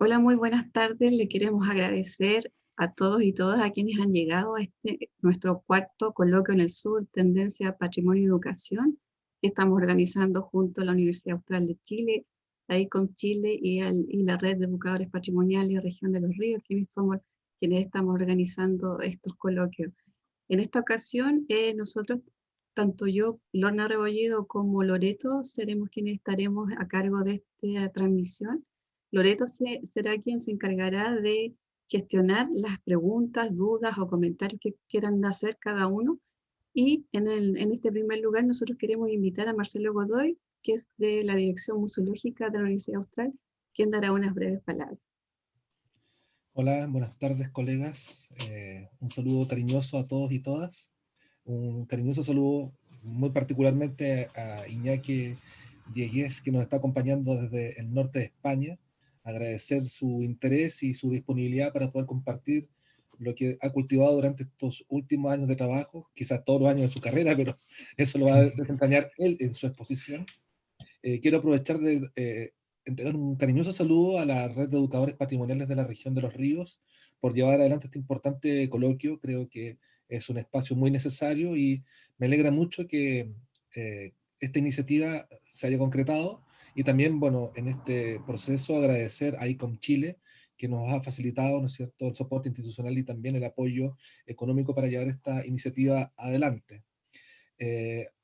Hola, muy buenas tardes. Le queremos agradecer a todos y todas a quienes han llegado a nuestro cuarto coloquio en el sur, Tendencia Patrimonio y Educación, que estamos organizando junto a la Universidad Austral de Chile, la ICOM Chile y la Red de Educadores Patrimoniales y Región de los Ríos, quienes somos quienes estamos organizando estos coloquios. En esta ocasión, nosotros, tanto yo, Lorna Rebolledo, como Loreto, seremos quienes estaremos a cargo de esta transmisión. Loreto será quien se encargará de gestionar las preguntas, dudas o comentarios que quieran hacer cada uno. Y en este primer lugar nosotros queremos invitar a Marcelo Godoy, que es de la Dirección Museológica de la Universidad Austral, quien dará unas breves palabras. Hola, buenas tardes colegas. Un saludo cariñoso a todos y todas. Un cariñoso saludo muy particularmente a Iñaki Diegues, que nos está acompañando desde el norte de España. Agradecer su interés y su disponibilidad para poder compartir lo que ha cultivado durante estos últimos años de trabajo, quizás todos los años de su carrera, pero eso lo va a desentrañar él en su exposición. Quiero aprovechar de entregar un cariñoso saludo a la Red de Educadores Patrimoniales de la Región de los Ríos por llevar adelante este importante coloquio. Creo que es un espacio muy necesario y me alegra mucho que esta iniciativa se haya concretado, y también, bueno, en este proceso agradecer a ICOM Chile, que nos ha facilitado, ¿no es cierto?, el soporte institucional y también el apoyo económico para llevar esta iniciativa adelante.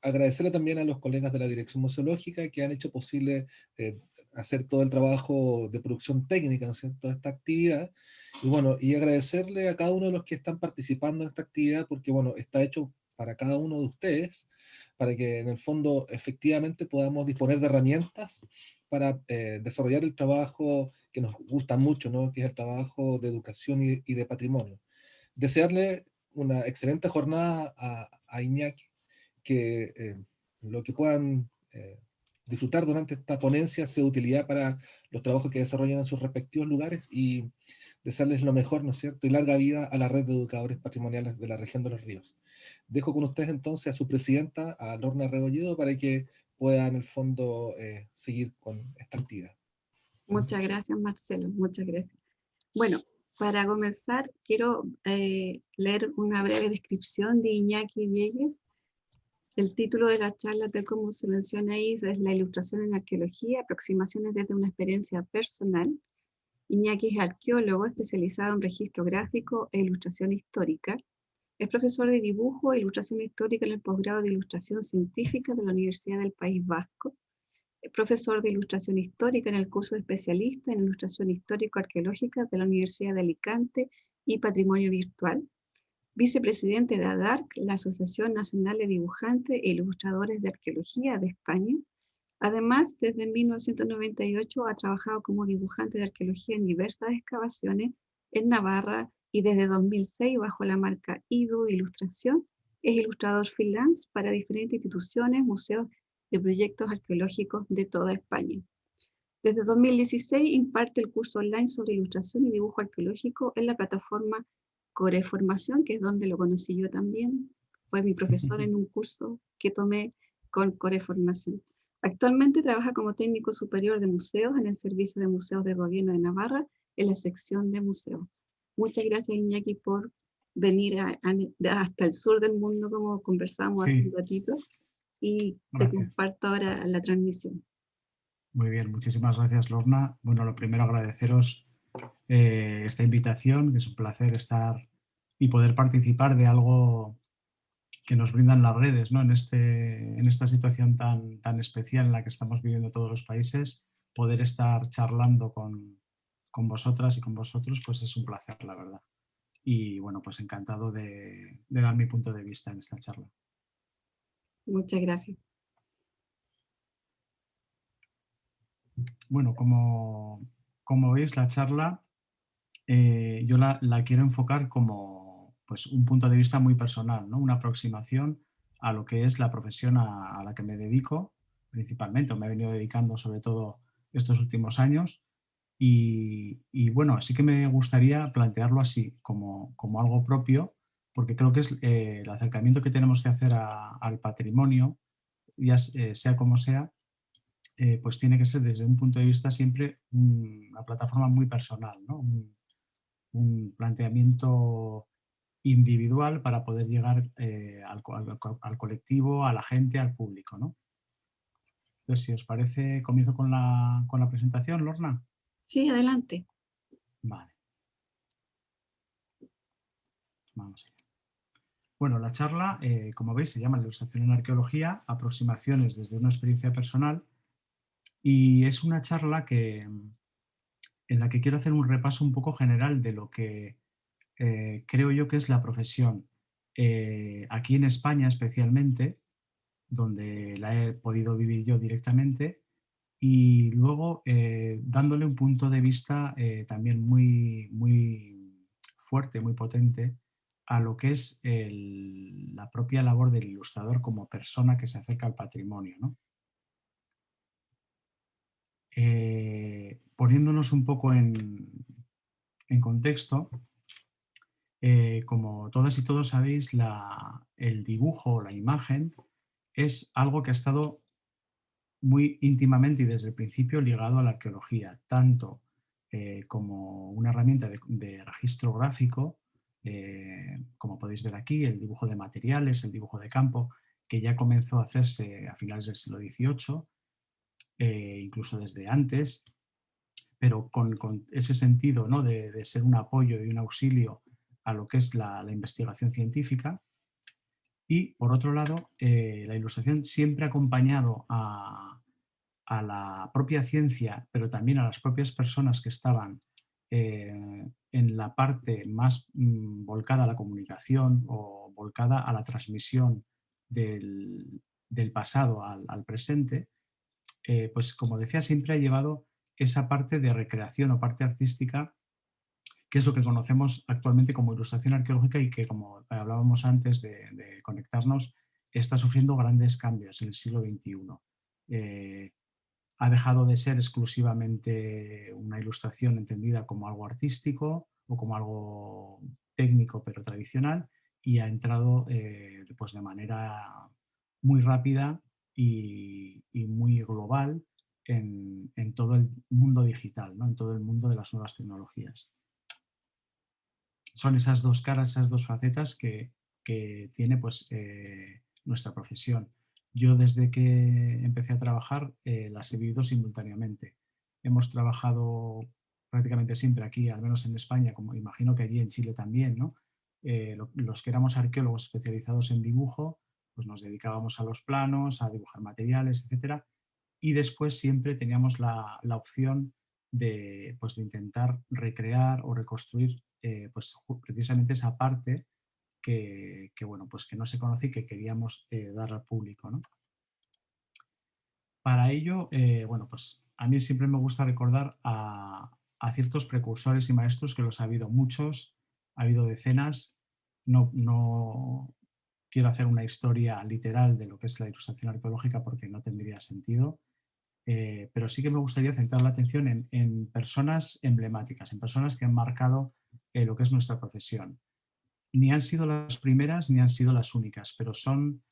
Agradecerle también a los colegas de la Dirección Museológica que han hecho posible hacer todo el trabajo de producción técnica, ¿no es cierto?, de esta actividad. Y bueno, y agradecerle a cada uno de los que están participando en esta actividad, porque bueno, está hecho para cada uno de ustedes, para que en el fondo efectivamente podamos disponer de herramientas para desarrollar el trabajo que nos gusta mucho, ¿no?, que es el trabajo de educación y de patrimonio. Desearle una excelente jornada a Iñaki, que lo que puedan disfrutar durante esta ponencia sea de utilidad para los trabajos que desarrollan en sus respectivos lugares, y desearles lo mejor, ¿no es cierto?, y larga vida a la red de educadores patrimoniales de la región de los ríos. Dejo con ustedes entonces a su presidenta, a Lorna Rebolledo, para que pueda en el fondo seguir con esta actividad. Muchas gracias, Marcelo. Muchas gracias. Bueno, para comenzar, quiero leer una breve descripción de Iñaki Diegues. El título de la charla, tal como se menciona ahí, es La ilustración en arqueología, aproximaciones desde una experiencia personal. Iñaki es arqueólogo especializado en registro gráfico e ilustración histórica. Es profesor de dibujo e ilustración histórica en el posgrado de Ilustración Científica de la Universidad del País Vasco. Es profesor de ilustración histórica en el curso de especialista en ilustración histórico-arqueológica de la Universidad de Alicante y Patrimonio Virtual. Vicepresidente de ADARC, la Asociación Nacional de Dibujantes e Ilustradores de Arqueología de España. Además, desde 1998 ha trabajado como dibujante de arqueología en diversas excavaciones en Navarra, y desde 2006, bajo la marca IDU Ilustración, es ilustrador freelance para diferentes instituciones, museos y proyectos arqueológicos de toda España. Desde 2016 imparte el curso online sobre ilustración y dibujo arqueológico en la plataforma Coreformación, que es donde lo conocí yo también. Fue mi profesor en un curso que tomé con Coreformación. Actualmente trabaja como técnico superior de museos en el Servicio de Museos del Gobierno de Navarra, en la sección de museos. Muchas gracias, Iñaki, por venir hasta el sur del mundo, como conversamos hace un Sí, ratito, y te gracias. comparto ahora la transmisión. Muy bien, muchísimas gracias, Lorna. Bueno, lo primero agradeceros esta invitación, que es un placer estar y poder participar de algo que nos brindan las redes, ¿no? En esta situación tan especial en la que estamos viviendo todos los países, poder estar charlando con vosotras y con vosotros, pues es un placer, la verdad. Y bueno, pues encantado de dar mi punto de vista en esta charla. Muchas gracias. Bueno, como veis, la charla yo la quiero enfocar como pues, un punto de vista muy personal, ¿no? Una aproximación a lo que es la profesión a la que me dedico principalmente, o me he venido dedicando sobre todo estos últimos años. Y bueno, sí que me gustaría plantearlo así, como algo propio, porque creo que es el acercamiento que tenemos que hacer al patrimonio, ya sea como sea, pues tiene que ser desde un punto de vista siempre una plataforma muy personal, ¿no? Un planteamiento individual para poder llegar al colectivo, a la gente, al público, ¿no? Entonces, si os parece, comienzo con la presentación, Lorna. Sí, adelante. Vale. Vamos allá. Bueno, la charla, como veis, se llama La ilustración en arqueología, aproximaciones desde una experiencia personal, y es una charla en la que quiero hacer un repaso un poco general de lo que creo yo que es la profesión. Aquí en España especialmente, donde la he podido vivir yo directamente, y luego dándole un punto de vista también muy fuerte, muy potente a lo que es la propia labor del ilustrador como persona que se acerca al patrimonio, ¿no? Poniéndonos un poco en contexto, como todas y todos sabéis, el dibujo, la imagen, es algo que ha estado muy íntimamente y desde el principio ligado a la arqueología, tanto como una herramienta de registro gráfico, como podéis ver aquí, el dibujo de materiales, el dibujo de campo, que ya comenzó a hacerse a finales del siglo XVIII, incluso desde antes, pero con ese sentido, ¿no?, de ser un apoyo y un auxilio a lo que es la investigación científica. Y, por otro lado, la ilustración siempre ha acompañado a la propia ciencia, pero también a las propias personas que estaban en la parte más volcada a la comunicación o volcada a la transmisión del pasado al presente, pues como decía, siempre ha llevado esa parte de recreación o parte artística, que es lo que conocemos actualmente como ilustración arqueológica y que, como hablábamos antes de conectarnos, está sufriendo grandes cambios en el siglo XXI. Ha dejado de ser exclusivamente una ilustración entendida como algo artístico o como algo técnico pero tradicional, y ha entrado pues de manera muy rápida y muy global en todo el mundo digital, ¿no?, en todo el mundo de las nuevas tecnologías. Son esas dos caras, esas dos facetas que tiene pues, nuestra profesión. Yo desde que empecé a trabajar las he vivido simultáneamente. Hemos trabajado prácticamente siempre aquí, al menos en España, como imagino que allí en Chile también, ¿no? Los que éramos arqueólogos especializados en dibujo, pues nos dedicábamos a los planos, a dibujar materiales, etcétera, y después siempre teníamos la opción pues, de intentar recrear o reconstruir pues, precisamente esa parte bueno, pues que no se conoce y que queríamos dar al público, ¿no? Para ello, bueno, pues a mí siempre me gusta recordar a ciertos precursores y maestros, que los ha habido muchos, ha habido decenas. No quiero hacer una historia literal de lo que es la ilustración arqueológica porque no tendría sentido, pero sí que me gustaría centrar la atención en personas emblemáticas, en personas que han marcado lo que es nuestra profesión. Ni han sido las primeras ni han sido las únicas, pero son,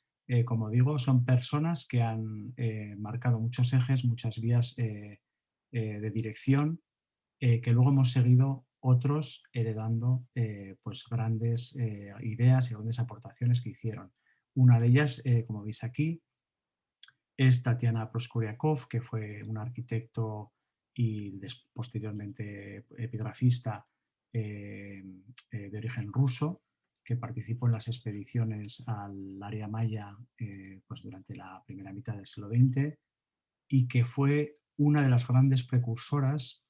como digo, son personas que han marcado muchos ejes, muchas vías de dirección, que luego hemos seguido otros heredando pues grandes ideas y grandes aportaciones que hicieron. Una de ellas, como veis aquí, es Tatiana Proskuriakov, que fue un arquitecto y posteriormente epigrafista de origen ruso, que participó en las expediciones al área maya pues durante la primera mitad del siglo XX, y que fue una de las grandes precursoras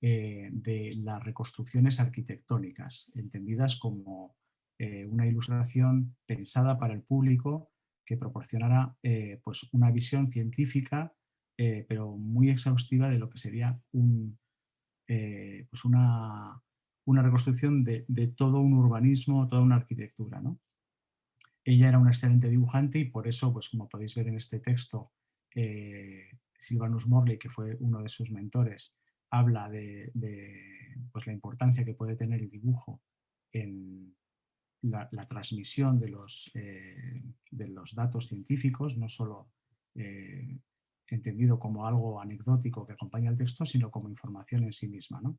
de las reconstrucciones arquitectónicas, entendidas como una ilustración pensada para el público, que proporcionara pues una visión científica, pero muy exhaustiva de lo que sería pues una reconstrucción de todo un urbanismo, toda una arquitectura, ¿no? Ella era una excelente dibujante y por eso, pues como podéis ver en este texto, Sylvanus Morley, que fue uno de sus mentores, habla de pues la importancia que puede tener el dibujo en la transmisión de los datos científicos, no solo entendido como algo anecdótico que acompaña al texto, sino como información en sí misma, ¿no?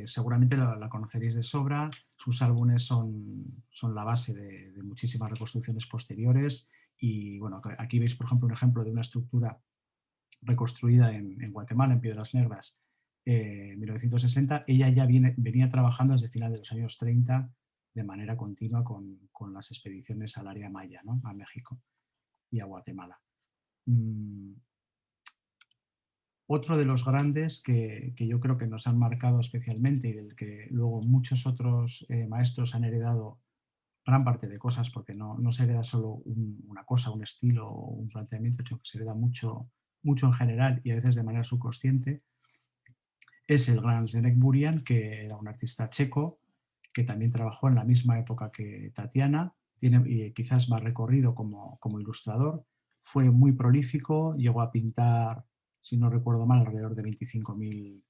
Seguramente la conoceréis de sobra, sus álbumes son la base de muchísimas reconstrucciones posteriores y bueno, aquí veis por ejemplo un ejemplo de una estructura reconstruida en Guatemala, en Piedras Negras, en 1960. Ella ya venía trabajando desde final de los años 30 de manera continua con las expediciones al área maya, ¿no? A México y a Guatemala. Otro de los grandes que yo creo que nos han marcado especialmente y del que luego muchos otros maestros han heredado gran parte de cosas, porque no se hereda solo una cosa, un estilo o un planteamiento, sino que se hereda mucho, mucho en general y a veces de manera subconsciente, es el gran Zdeněk Burian, que era un artista checo, que también trabajó en la misma época que Tatiana, tiene quizás más recorrido como ilustrador, fue muy prolífico, llegó a pintar, si no recuerdo mal, alrededor de 25.000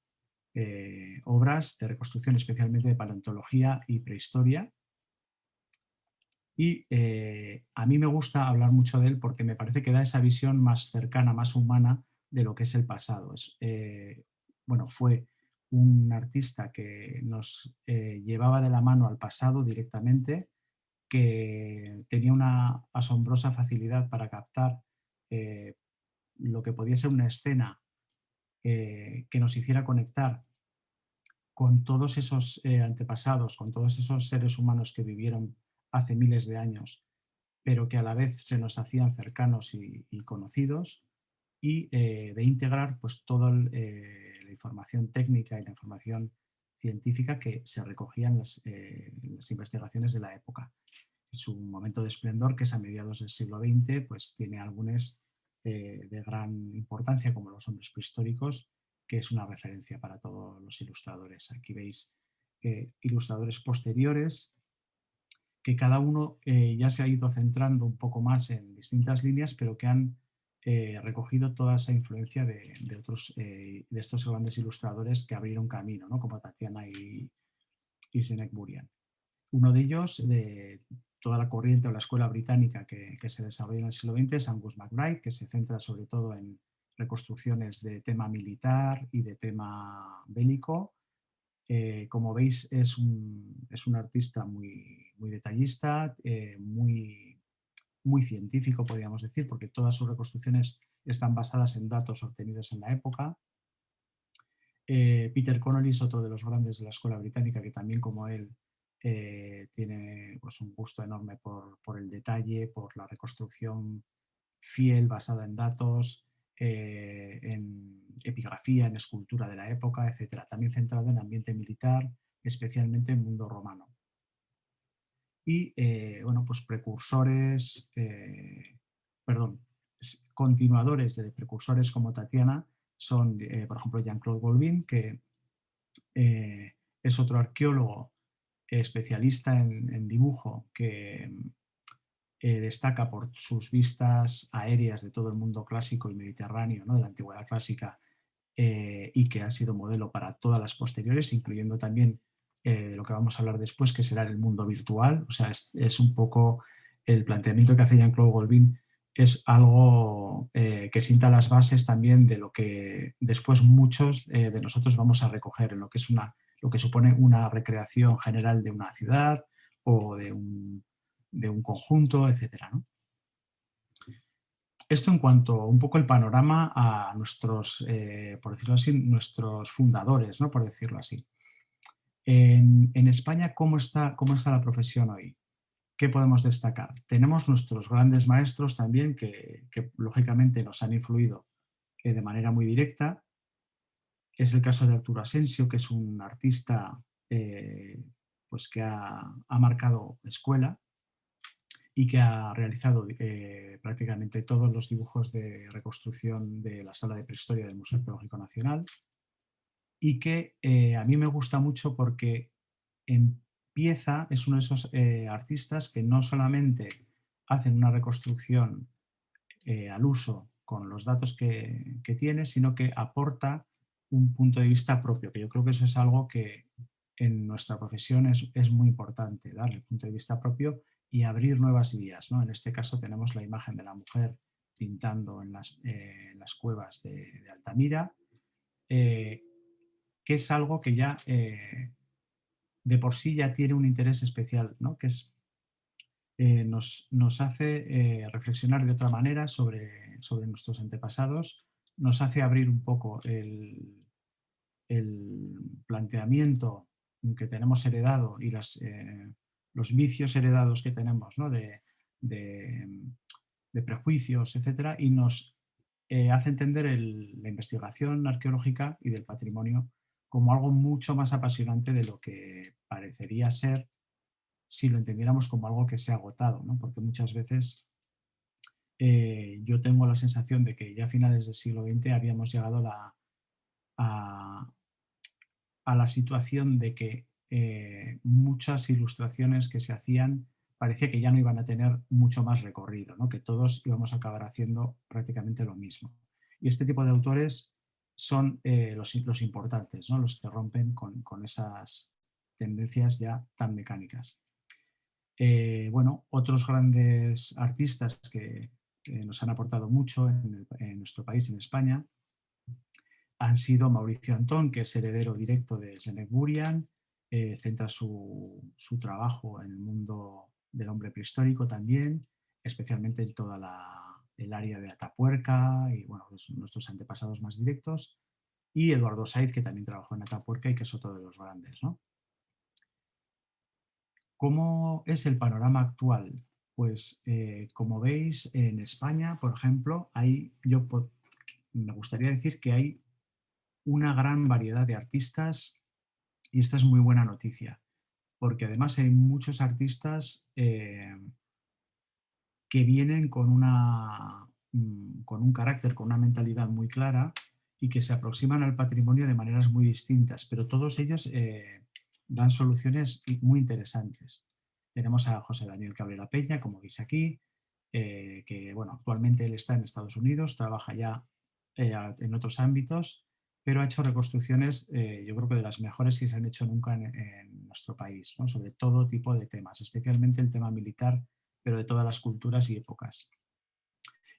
obras de reconstrucción, especialmente de paleontología y prehistoria. Y a mí me gusta hablar mucho de él porque me parece que da esa visión más cercana, más humana de lo que es el pasado. Bueno, fue un artista que nos llevaba de la mano al pasado directamente, que tenía una asombrosa facilidad para captar lo que podía ser una escena que nos hiciera conectar con todos esos antepasados, con todos esos seres humanos que vivieron hace miles de años, pero que a la vez se nos hacían cercanos y conocidos, y de integrar pues toda la información técnica y la información científica que se recogía en las investigaciones de la época. En su momento de esplendor, que es a mediados del siglo XX, pues tiene álbumes de gran importancia, como Los hombres prehistóricos, que es una referencia para todos los ilustradores. Aquí veis ilustradores posteriores, que cada uno ya se ha ido centrando un poco más en distintas líneas, pero que han recogido toda esa influencia de estos grandes ilustradores que abrieron camino, ¿no? Como Tatiana y Zdeněk Burian. Uno de ellos, de toda la corriente o la escuela británica que se desarrolla en el siglo XX, es Angus MacBride, que se centra sobre todo en reconstrucciones de tema militar y de tema bélico. Como veis, es un artista muy detallista, muy científico, podríamos decir, porque todas sus reconstrucciones están basadas en datos obtenidos en la época. Peter Connolly es otro de los grandes de la escuela británica, que también, como él, tiene pues, un gusto enorme por el detalle, por la reconstrucción fiel, basada en datos, en epigrafía, en escultura de la época, etc. También centrado en ambiente militar, especialmente en mundo romano. Y bueno, pues precursores, continuadores de precursores como Tatiana son, por ejemplo, Jean-Claude Golbin, que es otro arqueólogo especialista en dibujo que destaca por sus vistas aéreas de todo el mundo clásico y mediterráneo, ¿no? De la antigüedad clásica, y que ha sido modelo para todas las posteriores, incluyendo también lo que vamos a hablar después, que será el mundo virtual. O sea, es un poco el planteamiento que hace Jean-Claude Golbin, es algo que sienta las bases también de lo que después muchos de nosotros vamos a recoger en lo que es lo que supone una recreación general de una ciudad o de un conjunto, etcétera, ¿no? Esto en cuanto un poco el panorama a nuestros, por decirlo así, nuestros fundadores, ¿no? Por decirlo así. En España, ¿cómo está la profesión hoy? ¿Qué podemos destacar? Tenemos nuestros grandes maestros también que lógicamente nos han influido de manera muy directa. Es el caso de Arturo Asensio, que es un artista pues que ha marcado escuela y que ha realizado prácticamente todos los dibujos de reconstrucción de la sala de prehistoria del Museo Arqueológico Nacional, y que a mí me gusta mucho porque es uno de esos artistas que no solamente hacen una reconstrucción al uso con los datos que tiene, sino que aporta un punto de vista propio, que yo creo que eso es algo que en nuestra profesión es muy importante, darle el punto de vista propio y abrir nuevas vías, ¿no? En este caso tenemos la imagen de la mujer pintando en las cuevas de Altamira, que es algo que ya de por sí ya tiene un interés especial, ¿no? Que es, nos hace reflexionar de otra manera sobre nuestros antepasados, nos hace abrir un poco el planteamiento que tenemos heredado y los vicios heredados que tenemos, ¿no? de prejuicios, etcétera, y nos hace entender la investigación arqueológica y del patrimonio como algo mucho más apasionante de lo que parecería ser si lo entendiéramos como algo que se ha agotado, ¿no? Porque muchas veces yo tengo la sensación de que ya a finales del siglo XX habíamos llegado a la situación de que muchas ilustraciones que se hacían parecía que ya no iban a tener mucho más recorrido, ¿no? Que todos íbamos a acabar haciendo prácticamente lo mismo. Y este tipo de autores son los importantes, ¿no? Los que rompen con esas tendencias ya tan mecánicas. Bueno, otros grandes artistas que nos han aportado mucho en nuestro país, en España, han sido Mauricio Antón, que es heredero directo de Zdeněk Burian, centra su trabajo en el mundo del hombre prehistórico también, especialmente en toda el área de Atapuerca y bueno, nuestros antepasados más directos, y Eduardo Saiz, que también trabajó en Atapuerca y que es otro de los grandes, ¿no? ¿Cómo es el panorama actual? Pues como veis, en España, por ejemplo, me gustaría decir que hay una gran variedad de artistas y esta es muy buena noticia, porque además hay muchos artistas que vienen con un carácter, con una mentalidad muy clara y que se aproximan al patrimonio de maneras muy distintas, pero todos ellos dan soluciones muy interesantes. Tenemos a José Daniel Cabrera Peña, como veis aquí, que bueno, actualmente él está en Estados Unidos, trabaja ya en otros ámbitos, pero ha hecho reconstrucciones, yo creo que de las mejores que se han hecho nunca en nuestro país, ¿no? Sobre todo tipo de temas, especialmente el tema militar, pero de todas las culturas y épocas.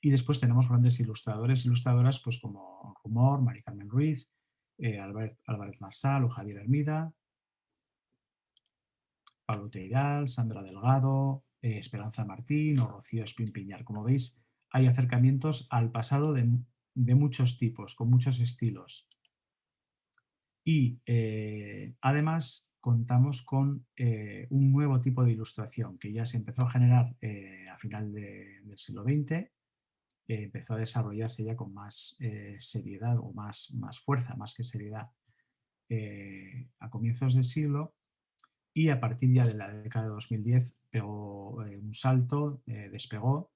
Y después tenemos grandes ilustradores e ilustradoras pues como Rumor, Mari Carmen Ruiz, Álvarez Marsal o Javier Hermida, Pablo Teiral, Sandra Delgado, Esperanza Martín o Rocío Espín Piñar. Como veis, hay acercamientos al pasado de muchos tipos, con muchos estilos. Y además contamos con un nuevo tipo de ilustración que ya se empezó a generar a final del siglo XX, empezó a desarrollarse ya con más seriedad o más fuerza, más que seriedad, a comienzos del siglo, y a partir ya de la década de 2010 pegó un salto, despegó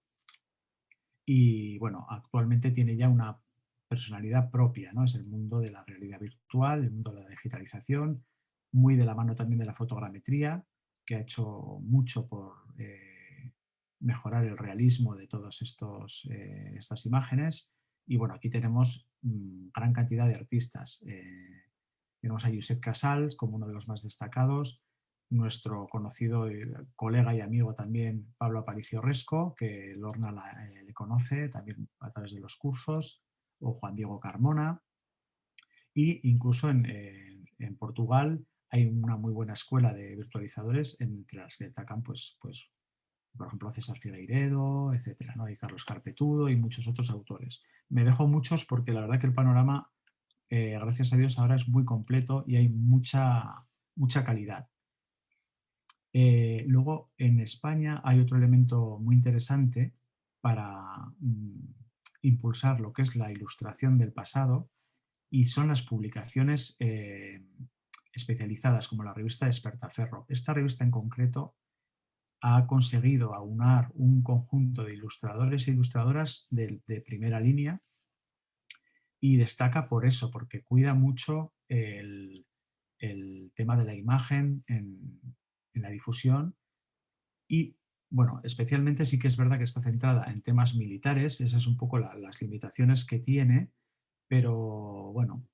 y bueno, actualmente tiene ya una personalidad propia, ¿no? Es el mundo de la realidad virtual, el mundo de la digitalización, muy de la mano también de la fotogrametría, que ha hecho mucho por mejorar el realismo de todas estas imágenes. Y bueno, aquí tenemos gran cantidad de artistas. Tenemos a Josep Casals como uno de los más destacados, nuestro conocido colega y amigo también Pablo Aparicio Resco, que Lorna le conoce también a través de los cursos, o Juan Diego Carmona. Y incluso en Portugal hay una muy buena escuela de virtualizadores entre las que destacan pues, por ejemplo, César Figueiredo, etcétera, ¿no? Y Carlos Carpetudo y muchos otros autores. Me dejo muchos porque la verdad que el panorama, gracias a Dios, ahora es muy completo y hay mucha calidad. Luego, en España hay otro elemento muy interesante para impulsar lo que es la ilustración del pasado y son las publicaciones especializadas como la revista Despertaferro. Esta revista en concreto ha conseguido aunar un conjunto de ilustradores e ilustradoras de primera línea y destaca por eso, porque cuida mucho el tema de la imagen en la difusión y, bueno, especialmente sí que es verdad que está centrada en temas militares, esas son un poco las limitaciones que tiene, pero bueno,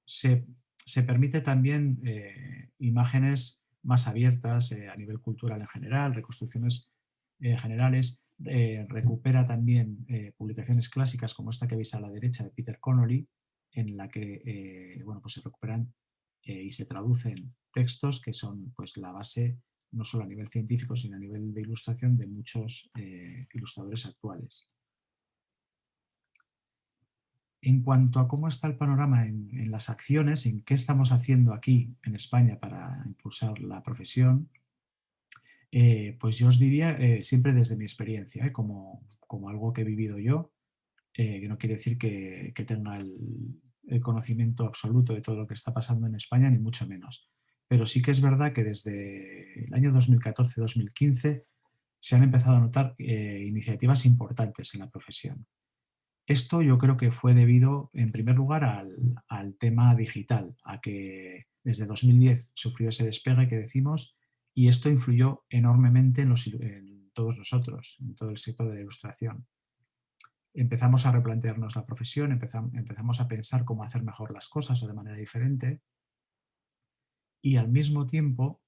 se permite también imágenes más abiertas a nivel cultural en general, reconstrucciones generales, recupera también publicaciones clásicas como esta que veis a la derecha de Peter Connolly, en la que bueno, pues se recuperan y se traducen textos que son pues, la base no solo a nivel científico, sino a nivel de ilustración de muchos ilustradores actuales. En cuanto a cómo está el panorama en las acciones, en qué estamos haciendo aquí en España para impulsar la profesión, pues yo os diría siempre desde mi experiencia, como algo que he vivido yo, que no quiere decir que tenga el conocimiento absoluto de todo lo que está pasando en España, ni mucho menos. Pero sí que es verdad que desde el año 2014-2015 se han empezado a notar iniciativas importantes en la profesión. Esto yo creo que fue debido, en primer lugar, al tema digital, a que desde 2010 sufrió ese despegue que decimos, y esto influyó enormemente en todos nosotros, en todo el sector de la ilustración. Empezamos a replantearnos la profesión, empezamos a pensar cómo hacer mejor las cosas o de manera diferente, y al mismo tiempo,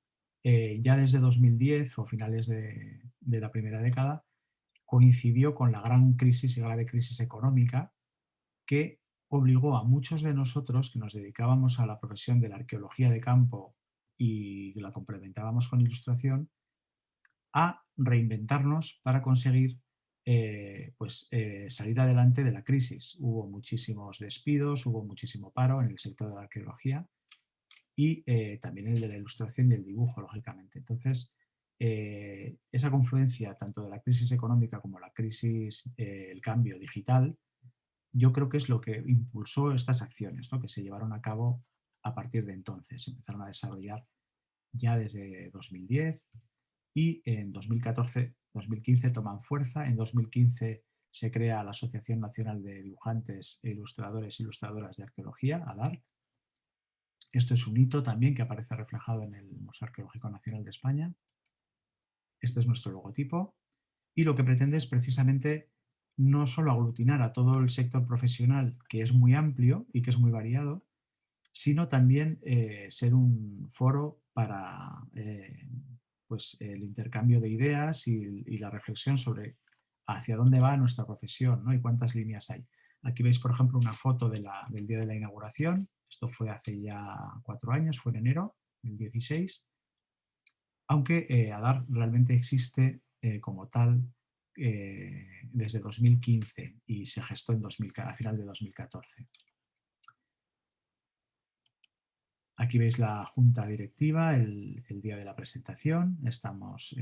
ya desde 2010 o finales de la primera década, coincidió con la gran crisis y grave crisis económica que obligó a muchos de nosotros que nos dedicábamos a la profesión de la arqueología de campo y la complementábamos con ilustración, a reinventarnos para conseguir salir adelante de la crisis. Hubo muchísimos despidos, hubo muchísimo paro en el sector de la arqueología y también el de la ilustración y el dibujo, lógicamente. Entonces, esa confluencia tanto de la crisis económica como la crisis, el cambio digital, yo creo que es lo que impulsó estas acciones, ¿no? Que se llevaron a cabo a partir de entonces. Se empezaron a desarrollar ya desde 2010 y en 2014-2015 toman fuerza. En 2015 se crea la Asociación Nacional de Dibujantes e Ilustradores e Ilustradoras de Arqueología, ADARC. Esto es un hito también que aparece reflejado en el Museo Arqueológico Nacional de España. Este es nuestro logotipo y lo que pretende es precisamente no solo aglutinar a todo el sector profesional, que es muy amplio y que es muy variado, sino también ser un foro para el intercambio de ideas y la reflexión sobre hacia dónde va nuestra profesión, ¿no? Y cuántas líneas hay. Aquí veis, por ejemplo, una foto del día de la inauguración. Esto fue hace ya 4 años, fue en enero del 16. Aunque ADARC realmente existe como tal desde 2015 y se gestó a final de 2014. Aquí veis la junta directiva, el día de la presentación. Estamos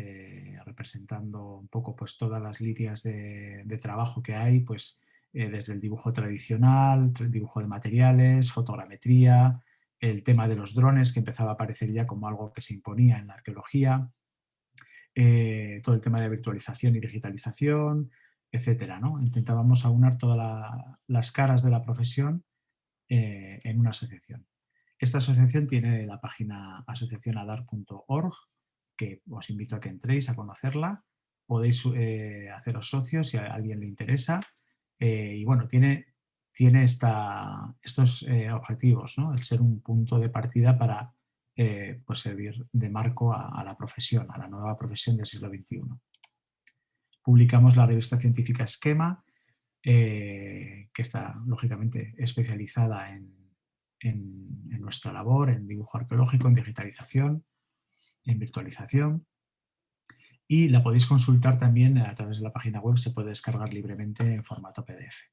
representando un poco pues, todas las líneas de trabajo que hay, pues, desde el dibujo tradicional, el dibujo de materiales, fotogrametría, el tema de los drones, que empezaba a aparecer ya como algo que se imponía en la arqueología, todo el tema de virtualización y digitalización, etcétera, ¿no? Intentábamos aunar todas las caras de la profesión en una asociación. Esta asociación tiene la página asociacionadarc.org, que os invito a que entréis a conocerla. Podéis haceros socios si a alguien le interesa. Y bueno, tiene estos objetivos, ¿no? El ser un punto de partida para pues servir de marco a la profesión, a la nueva profesión del siglo XXI. Publicamos la revista científica Esquema, que está lógicamente especializada en nuestra labor, en dibujo arqueológico, en digitalización, en virtualización, y la podéis consultar también a través de la página web, se puede descargar libremente en formato PDF.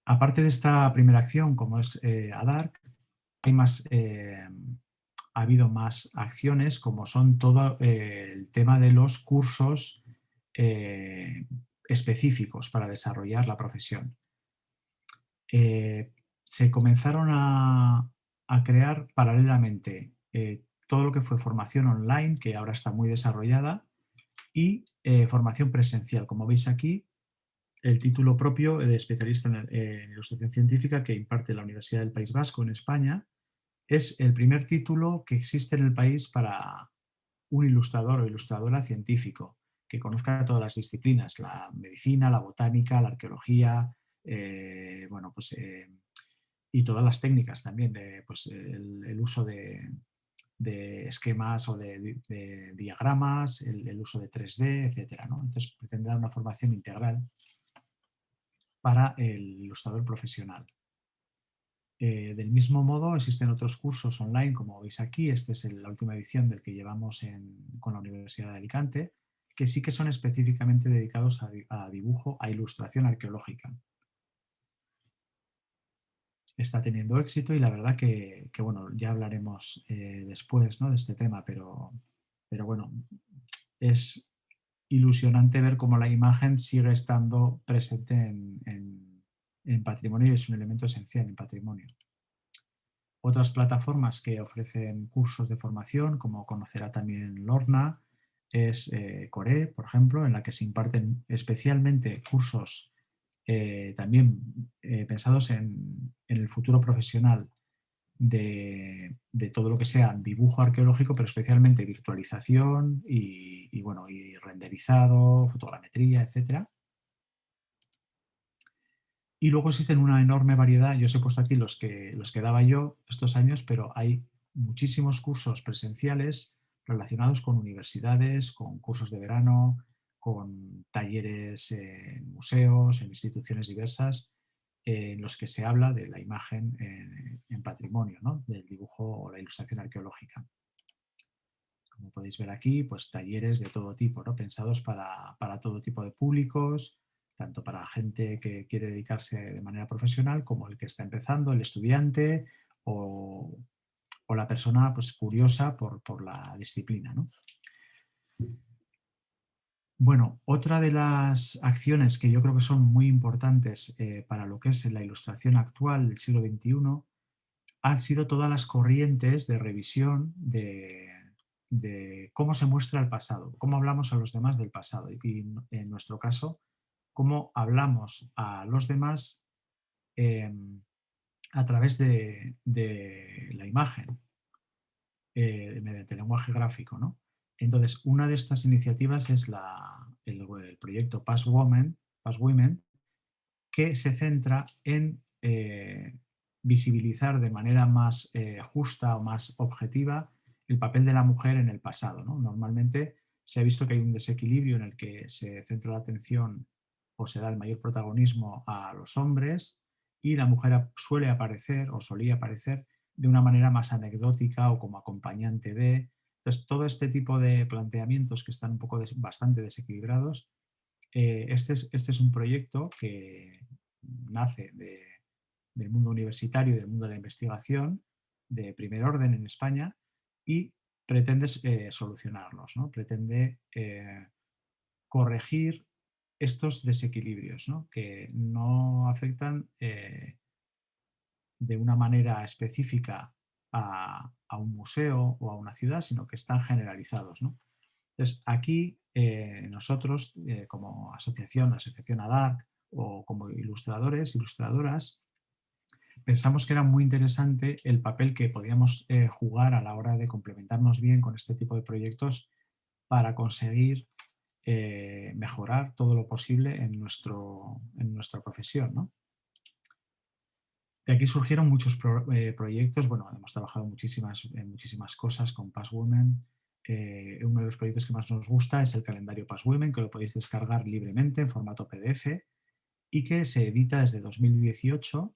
Aparte de esta primera acción, como es ADARC, ha habido más acciones, como son todo el tema de los cursos específicos para desarrollar la profesión. Se comenzaron a crear paralelamente todo lo que fue formación online, que ahora está muy desarrollada, y formación presencial. Como veis aquí, el título propio de especialista en ilustración científica que imparte la Universidad del País Vasco en España es el primer título que existe en el país para un ilustrador o ilustradora científico que conozca todas las disciplinas, la medicina, la botánica, la arqueología, y todas las técnicas también, el uso de de esquemas o de diagramas, el uso de 3D, etcétera, ¿no? Entonces pretende dar una formación integral para el ilustrador profesional. Del mismo modo, existen otros cursos online, como veis aquí. Esta es la última edición del que llevamos con la Universidad de Alicante, que sí que son específicamente dedicados a dibujo, a ilustración arqueológica. Está teniendo éxito y la verdad que bueno, ya hablaremos después, ¿no?, de este tema, pero bueno, es ilusionante ver cómo la imagen sigue estando presente en patrimonio y es un elemento esencial en patrimonio. Otras plataformas que ofrecen cursos de formación, como conocerá también Lorna, es Core, por ejemplo, en la que se imparten especialmente cursos también pensados en el futuro profesional de todo lo que sea dibujo arqueológico, pero especialmente virtualización bueno, y renderizado, fotogrametría, etc. Y luego existen una enorme variedad. Yo os he puesto aquí los que daba yo estos años, pero hay muchísimos cursos presenciales relacionados con universidades, con cursos de verano, con talleres en museos, en instituciones diversas, en los que se habla de la imagen en patrimonio, ¿no?, del dibujo o la ilustración arqueológica. Como podéis ver aquí, pues talleres de todo tipo, ¿no?, pensados para todo tipo de públicos, tanto para gente que quiere dedicarse de manera profesional como el que está empezando, el estudiante o la persona, pues, curiosa por la disciplina, ¿no? Bueno, otra de las acciones que yo creo que son muy importantes para lo que es la ilustración actual del siglo XXI han sido todas las corrientes de revisión de cómo se muestra el pasado, cómo hablamos a los demás del pasado y en nuestro caso, cómo hablamos a los demás a través de la imagen, mediante lenguaje gráfico, ¿no? Entonces, una de estas iniciativas es el proyecto Passwomen, que se centra en visibilizar de manera más justa o más objetiva el papel de la mujer en el pasado, ¿no? Normalmente se ha visto que hay un desequilibrio en el que se centra la atención o se da el mayor protagonismo a los hombres y la mujer suele aparecer o solía aparecer de una manera más anecdótica o como acompañante de. Entonces, todo este tipo de planteamientos que están un poco bastante desequilibrados, este es un proyecto que nace del mundo universitario y del mundo de la investigación de primer orden en España y pretende solucionarlos, ¿no? Pretende corregir estos desequilibrios, ¿no?, que no afectan de una manera específica a un museo o a una ciudad, sino que están generalizados, ¿no? Entonces, aquí nosotros, como asociación ADARC o como ilustradores, ilustradoras, pensamos que era muy interesante el papel que podíamos jugar a la hora de complementarnos bien con este tipo de proyectos para conseguir mejorar todo lo posible en nuestra profesión, ¿no? De aquí surgieron muchos proyectos. Bueno, hemos trabajado en muchísimas cosas con Passwomen. Uno de los proyectos que más nos gusta es el calendario Passwomen, que lo podéis descargar libremente en formato PDF y que se edita desde 2018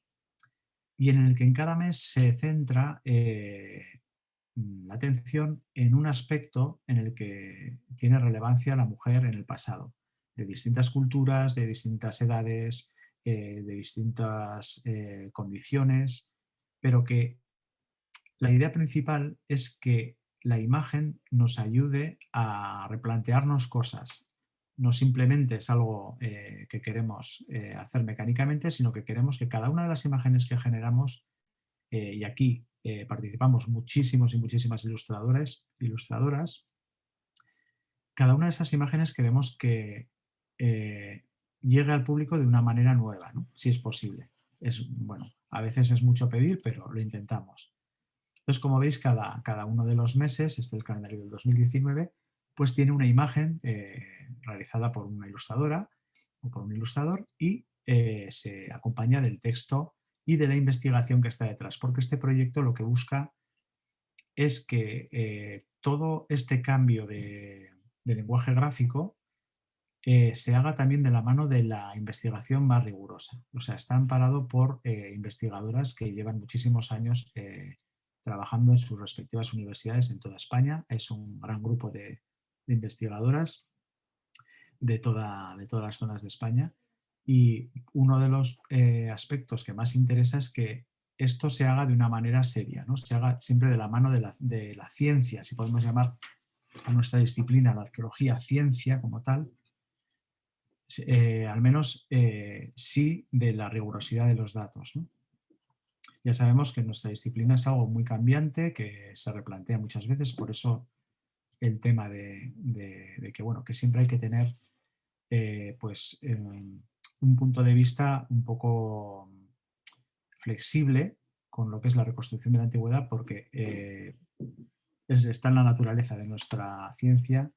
y en el que en cada mes se centra la atención en un aspecto en el que tiene relevancia la mujer en el pasado, de distintas culturas, de distintas edades, de distintas condiciones, pero que la idea principal es que la imagen nos ayude a replantearnos cosas. No simplemente es algo que queremos hacer mecánicamente, sino que queremos que cada una de las imágenes que generamos, y aquí participamos muchísimos y muchísimas ilustradores, ilustradoras, cada una de esas imágenes queremos que llegue al público de una manera nueva, ¿no?, si es posible. Bueno, a veces es mucho pedir, pero lo intentamos. Entonces, como veis, cada uno de los meses, este es el calendario del 2019, pues tiene una imagen realizada por una ilustradora o por un ilustrador y se acompaña del texto y de la investigación que está detrás, porque este proyecto lo que busca es que todo este cambio de lenguaje gráfico se haga también de la mano de la investigación más rigurosa. O sea, está amparado por investigadoras que llevan muchísimos años trabajando en sus respectivas universidades en toda España. Es un gran grupo de investigadoras de todas las zonas de España. Y uno de los aspectos que más interesa es que esto se haga de una manera seria, ¿no? Se haga siempre de la mano de la ciencia, si podemos llamar a nuestra disciplina, la arqueología, ciencia como tal, al menos sí de la rigurosidad de los datos, ¿no? Ya sabemos que nuestra disciplina es algo muy cambiante, que se replantea muchas veces, por eso el tema de que, bueno, que siempre hay que tener un punto de vista un poco flexible con lo que es la reconstrucción de la antigüedad, porque está en la naturaleza de nuestra ciencia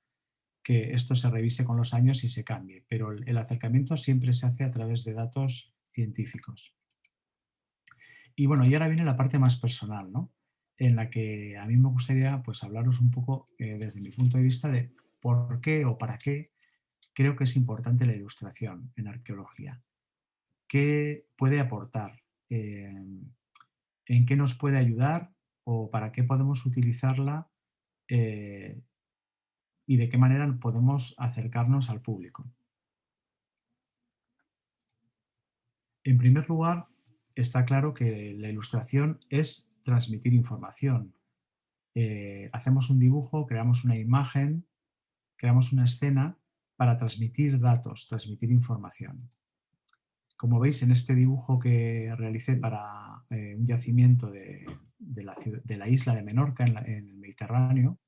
que esto se revise con los años y se cambie, pero el acercamiento siempre se hace a través de datos científicos. Y bueno, y ahora viene la parte más personal, ¿no? En la que a mí me gustaría pues hablaros un poco desde mi punto de vista de por qué o para qué creo que es importante la ilustración en arqueología. ¿Qué puede aportar? ¿En qué nos puede ayudar? ¿O para qué podemos utilizarla? ¿Y de qué manera podemos acercarnos al público? En primer lugar, está claro que la ilustración es transmitir información. Hacemos un dibujo, creamos una imagen, creamos una escena para transmitir datos, transmitir información. Como veis en este dibujo que realicé para un yacimiento de la isla de Menorca en el Mediterráneo,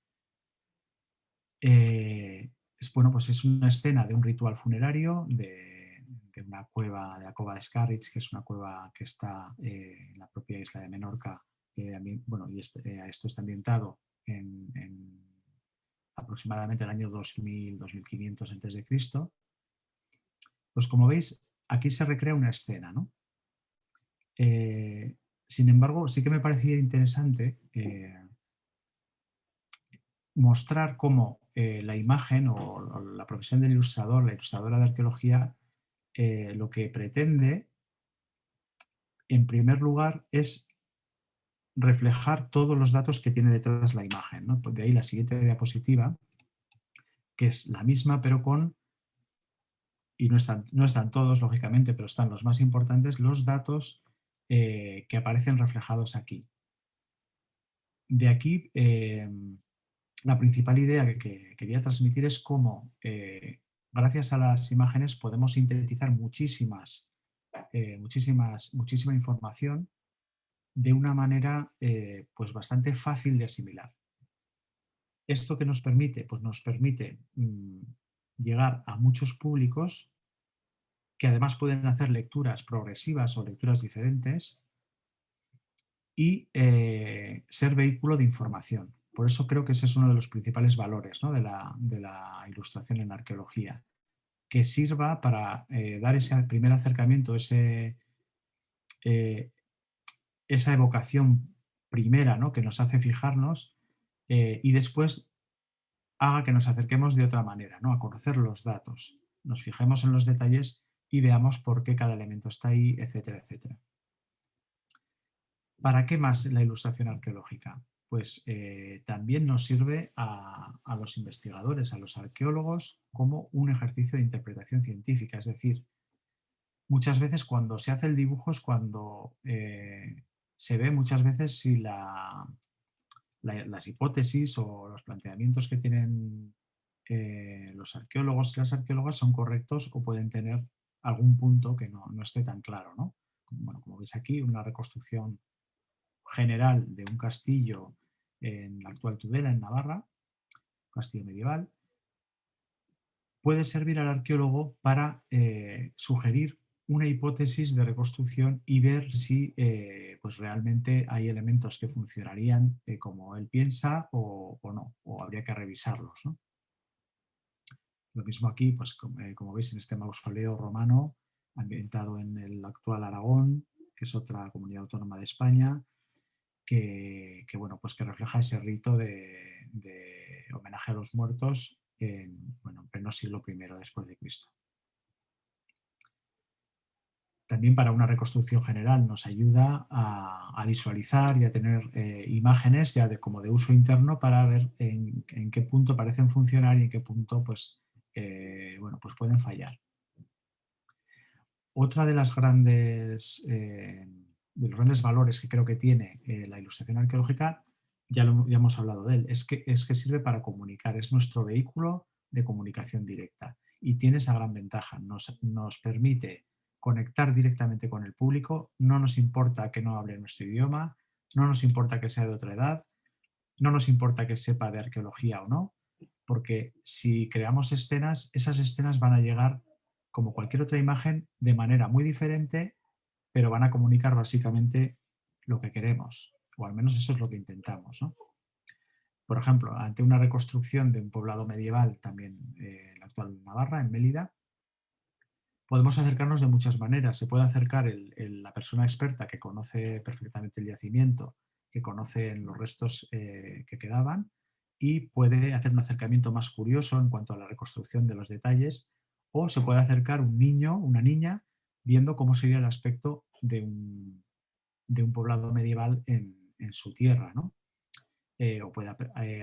pues es una escena de un ritual funerario de una cueva, de la Cova de Scarrits, que es una cueva que está en la propia isla de Menorca. Esto está ambientado en aproximadamente el año 2000-2500 a.C. Pues como veis, aquí se recrea una escena, ¿no? Sin embargo, sí que me parecía interesante mostrar cómo la imagen o la profesión del ilustrador, la ilustradora de arqueología, lo que pretende, en primer lugar, es reflejar todos los datos que tiene detrás la imagen, ¿no? De ahí la siguiente diapositiva, que es la misma, pero con, y no están todos, lógicamente, pero están los más importantes, los datos que aparecen reflejados aquí. De aquí, la principal idea que quería transmitir es cómo, gracias a las imágenes, podemos sintetizar muchísima información de una manera pues bastante fácil de asimilar. ¿Esto qué nos permite? Pues nos permite llegar a muchos públicos que además pueden hacer lecturas progresivas o lecturas diferentes y ser vehículo de información. Por eso creo que ese es uno de los principales valores, ¿no?, de la ilustración en arqueología, que sirva para dar ese primer acercamiento, esa evocación primera, ¿no?, que nos hace fijarnos y después haga que nos acerquemos de otra manera, ¿no?, a conocer los datos, nos fijemos en los detalles y veamos por qué cada elemento está ahí, etcétera, etcétera. ¿Para qué más la ilustración arqueológica? Pues también nos sirve a los investigadores, a los arqueólogos, como un ejercicio de interpretación científica. Es decir, muchas veces cuando se hace el dibujo es cuando se ve muchas veces si las hipótesis o los planteamientos que tienen los arqueólogos y las arqueólogas son correctos o pueden tener algún punto que no esté tan claro, ¿no? Bueno, como veis aquí, una reconstrucción general de un castillo en la actual Tudela, en Navarra, castillo medieval, puede servir al arqueólogo para sugerir una hipótesis de reconstrucción y ver si pues realmente hay elementos que funcionarían como él piensa o no, o habría que revisarlos, ¿no? Lo mismo aquí, pues como veis en este mausoleo romano ambientado en el actual Aragón, que es otra comunidad autónoma de España, bueno, pues que refleja ese rito de homenaje a los muertos en pleno siglo I después de Cristo. También para una reconstrucción general nos ayuda a visualizar y a tener imágenes ya como de uso interno para ver en qué punto parecen funcionar y en qué punto pues pueden fallar. Otra de los grandes valores que creo que tiene la ilustración arqueológica, ya hemos hablado de él, es que sirve para comunicar, es nuestro vehículo de comunicación directa y tiene esa gran ventaja, nos permite conectar directamente con el público, no nos importa que no hable nuestro idioma, no nos importa que sea de otra edad, no nos importa que sepa de arqueología o no, porque si creamos escenas, esas escenas van a llegar como cualquier otra imagen de manera muy diferente, pero van a comunicar básicamente lo que queremos, o al menos eso es lo que intentamos, ¿no? Por ejemplo, ante una reconstrucción de un poblado medieval, también en la actual Navarra, en Mélida, podemos acercarnos de muchas maneras. Se puede acercar la persona experta que conoce perfectamente el yacimiento, que conoce los restos que quedaban y puede hacer un acercamiento más curioso en cuanto a la reconstrucción de los detalles, o se puede acercar un niño, una niña, viendo cómo sería el aspecto de un poblado medieval en su tierra, ¿no? O puede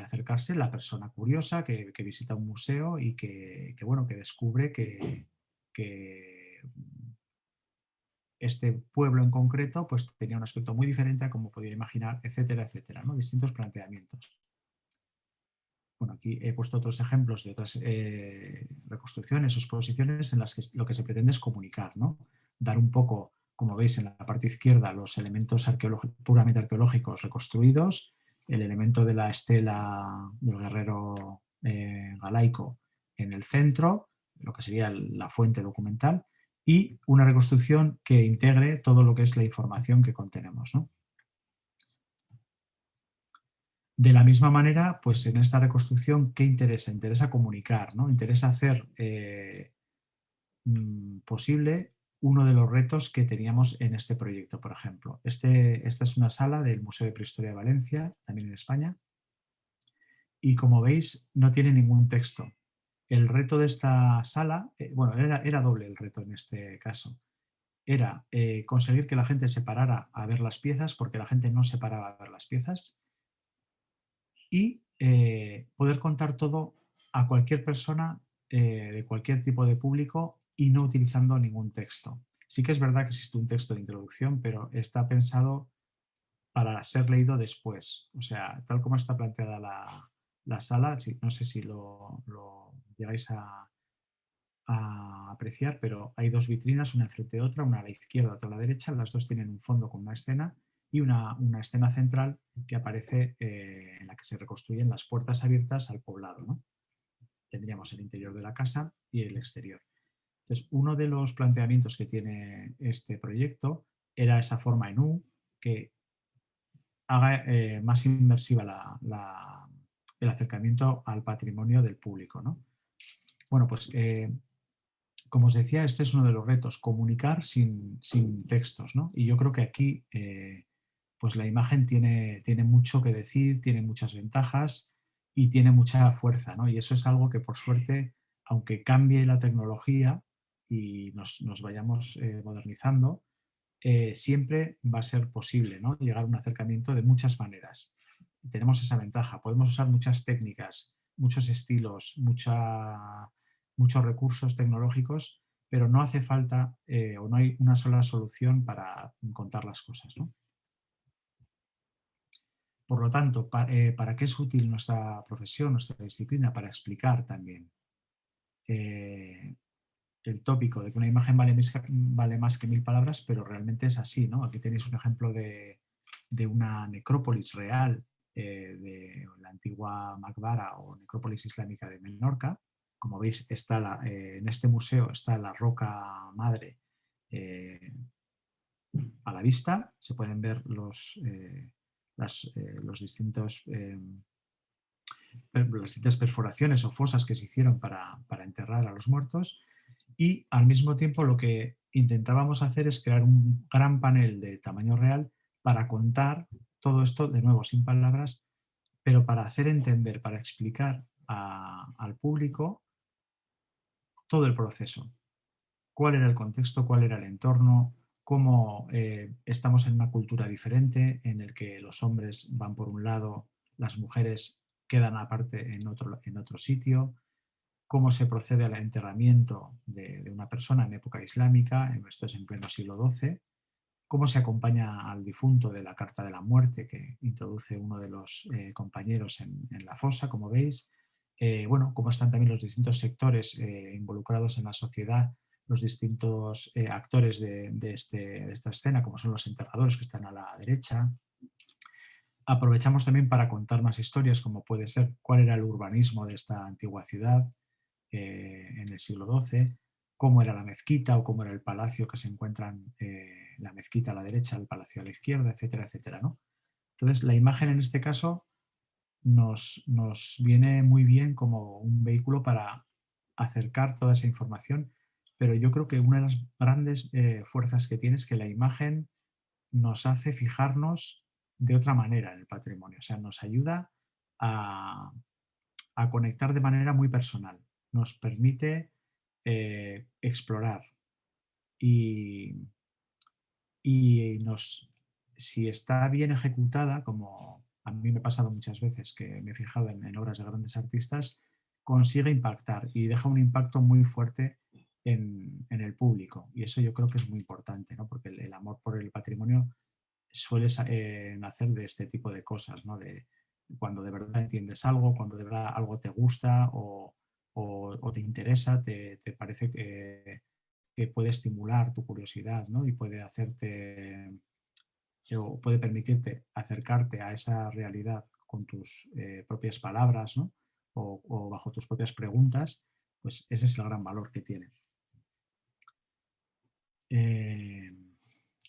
acercarse la persona curiosa que visita un museo y que descubre que este pueblo en concreto pues tenía un aspecto muy diferente a como podía imaginar, etcétera, etcétera, ¿no? Distintos planteamientos. Bueno, aquí he puesto otros ejemplos de otras reconstrucciones o exposiciones en las que lo que se pretende es comunicar, ¿no? Dar un poco, como veis en la parte izquierda, los elementos puramente arqueológicos reconstruidos, el elemento de la estela del guerrero galaico en el centro, lo que sería la fuente documental, y una reconstrucción que integre todo lo que es la información que contenemos, ¿no? De la misma manera, pues en esta reconstrucción, ¿qué interesa? Interesa comunicar, ¿no? Interesa hacer posible uno de los retos que teníamos en este proyecto, por ejemplo. Esta es una sala del Museo de Prehistoria de Valencia, también en España, y como veis no tiene ningún texto. El reto de esta sala, era doble el reto en este caso. Era conseguir que la gente se parara a ver las piezas, porque la gente no se paraba a ver las piezas, y poder contar todo a cualquier persona de cualquier tipo de público y no utilizando ningún texto. Sí que es verdad que existe un texto de introducción, pero está pensado para ser leído después. O sea, tal como está planteada la sala, no sé si lo llegáis a apreciar, pero hay dos vitrinas, una enfrente de otra, una a la izquierda, otra a la derecha, las dos tienen un fondo con una escena y una escena central que aparece en la que se reconstruyen las puertas abiertas al poblado, ¿no? Tendríamos el interior de la casa y el exterior. Entonces, uno de los planteamientos que tiene este proyecto era esa forma en U que haga más inmersiva el acercamiento al patrimonio del público, ¿no? Bueno, pues como os decía, este es uno de los retos, comunicar sin textos, ¿no? Y yo creo que aquí pues la imagen tiene mucho que decir, tiene muchas ventajas y tiene mucha fuerza, ¿no? Y eso es algo que por suerte, aunque cambie la tecnología y nos vayamos modernizando, siempre va a ser posible, ¿no? Llegar a un acercamiento de muchas maneras. Tenemos esa ventaja, podemos usar muchas técnicas, muchos estilos, muchos recursos tecnológicos, pero no hace falta o no hay una sola solución para contar las cosas, ¿no? Por lo tanto, ¿para qué es útil nuestra profesión, nuestra disciplina? Para explicar también el tópico de que una imagen vale más que 1000 palabras, pero realmente es así, ¿no? Aquí tenéis un ejemplo de una necrópolis real de la antigua Maqbara o necrópolis islámica de Menorca. Como veis, en este museo está la roca madre a la vista. Se pueden ver las distintas perforaciones o fosas que se hicieron para enterrar a los muertos, y al mismo tiempo lo que intentábamos hacer es crear un gran panel de tamaño real para contar todo esto, de nuevo, sin palabras, pero para hacer entender, para explicar al público todo el proceso. Cuál era el contexto, cuál era el entorno, cómo estamos en una cultura diferente en el que los hombres van por un lado, las mujeres quedan aparte en otro sitio, cómo se procede al enterramiento de una persona en época islámica, esto es en pleno siglo XII, cómo se acompaña al difunto de la carta de la muerte que introduce uno de los compañeros en la fosa, como veis. Bueno, cómo están también los distintos sectores involucrados en la sociedad, los distintos actores de esta escena, como son los enterradores que están a la derecha. Aprovechamos también para contar más historias, como puede ser cuál era el urbanismo de esta antigua ciudad en el siglo XII, cómo era la mezquita o cómo era el palacio que se encuentran, la mezquita a la derecha, el palacio a la izquierda, etcétera, etcétera, ¿no? Entonces, la imagen en este caso nos viene muy bien como un vehículo para acercar toda esa información, pero yo creo que una de las grandes fuerzas que tiene es que la imagen nos hace fijarnos de otra manera en el patrimonio, o sea, nos ayuda a conectar de manera muy personal, nos permite explorar y si está bien ejecutada, como a mí me ha pasado muchas veces que me he fijado en obras de grandes artistas, consigue impactar y deja un impacto muy fuerte en el público. Y eso yo creo que es muy importante, ¿no? Porque el amor por el patrimonio suele nacer de este tipo de cosas, ¿no? De cuando de verdad entiendes algo, cuando de verdad algo te gusta o te interesa, te parece que puede estimular tu curiosidad, ¿no? Y puede hacerte o puede permitirte acercarte a esa realidad con tus propias palabras, ¿no? O bajo tus propias preguntas, pues ese es el gran valor que tiene.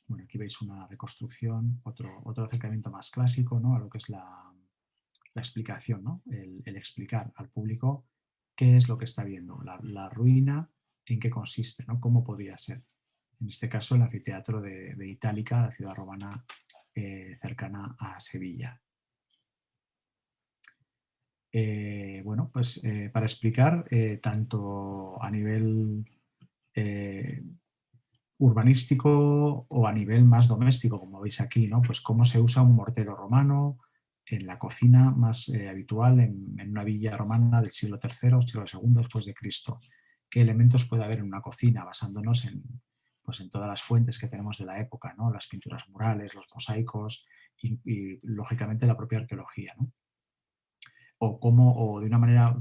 Bueno, aquí veis una reconstrucción, otro acercamiento más clásico, ¿no? A lo que es la explicación, ¿no? El explicar al público qué es lo que está viendo, la ruina, en qué consiste, ¿no? Cómo podía ser. En este caso, el anfiteatro de Itálica, la ciudad romana cercana a Sevilla. Bueno, pues para explicar tanto a nivel urbanístico o a nivel más doméstico, como veis aquí, ¿no? Pues cómo se usa un mortero romano en la cocina más habitual en una villa romana del siglo III, siglo II después de Cristo. ¿Qué elementos puede haber en una cocina basándonos pues en todas las fuentes que tenemos de la época, ¿no? Las pinturas murales, los mosaicos y lógicamente la propia arqueología, ¿no? O de una manera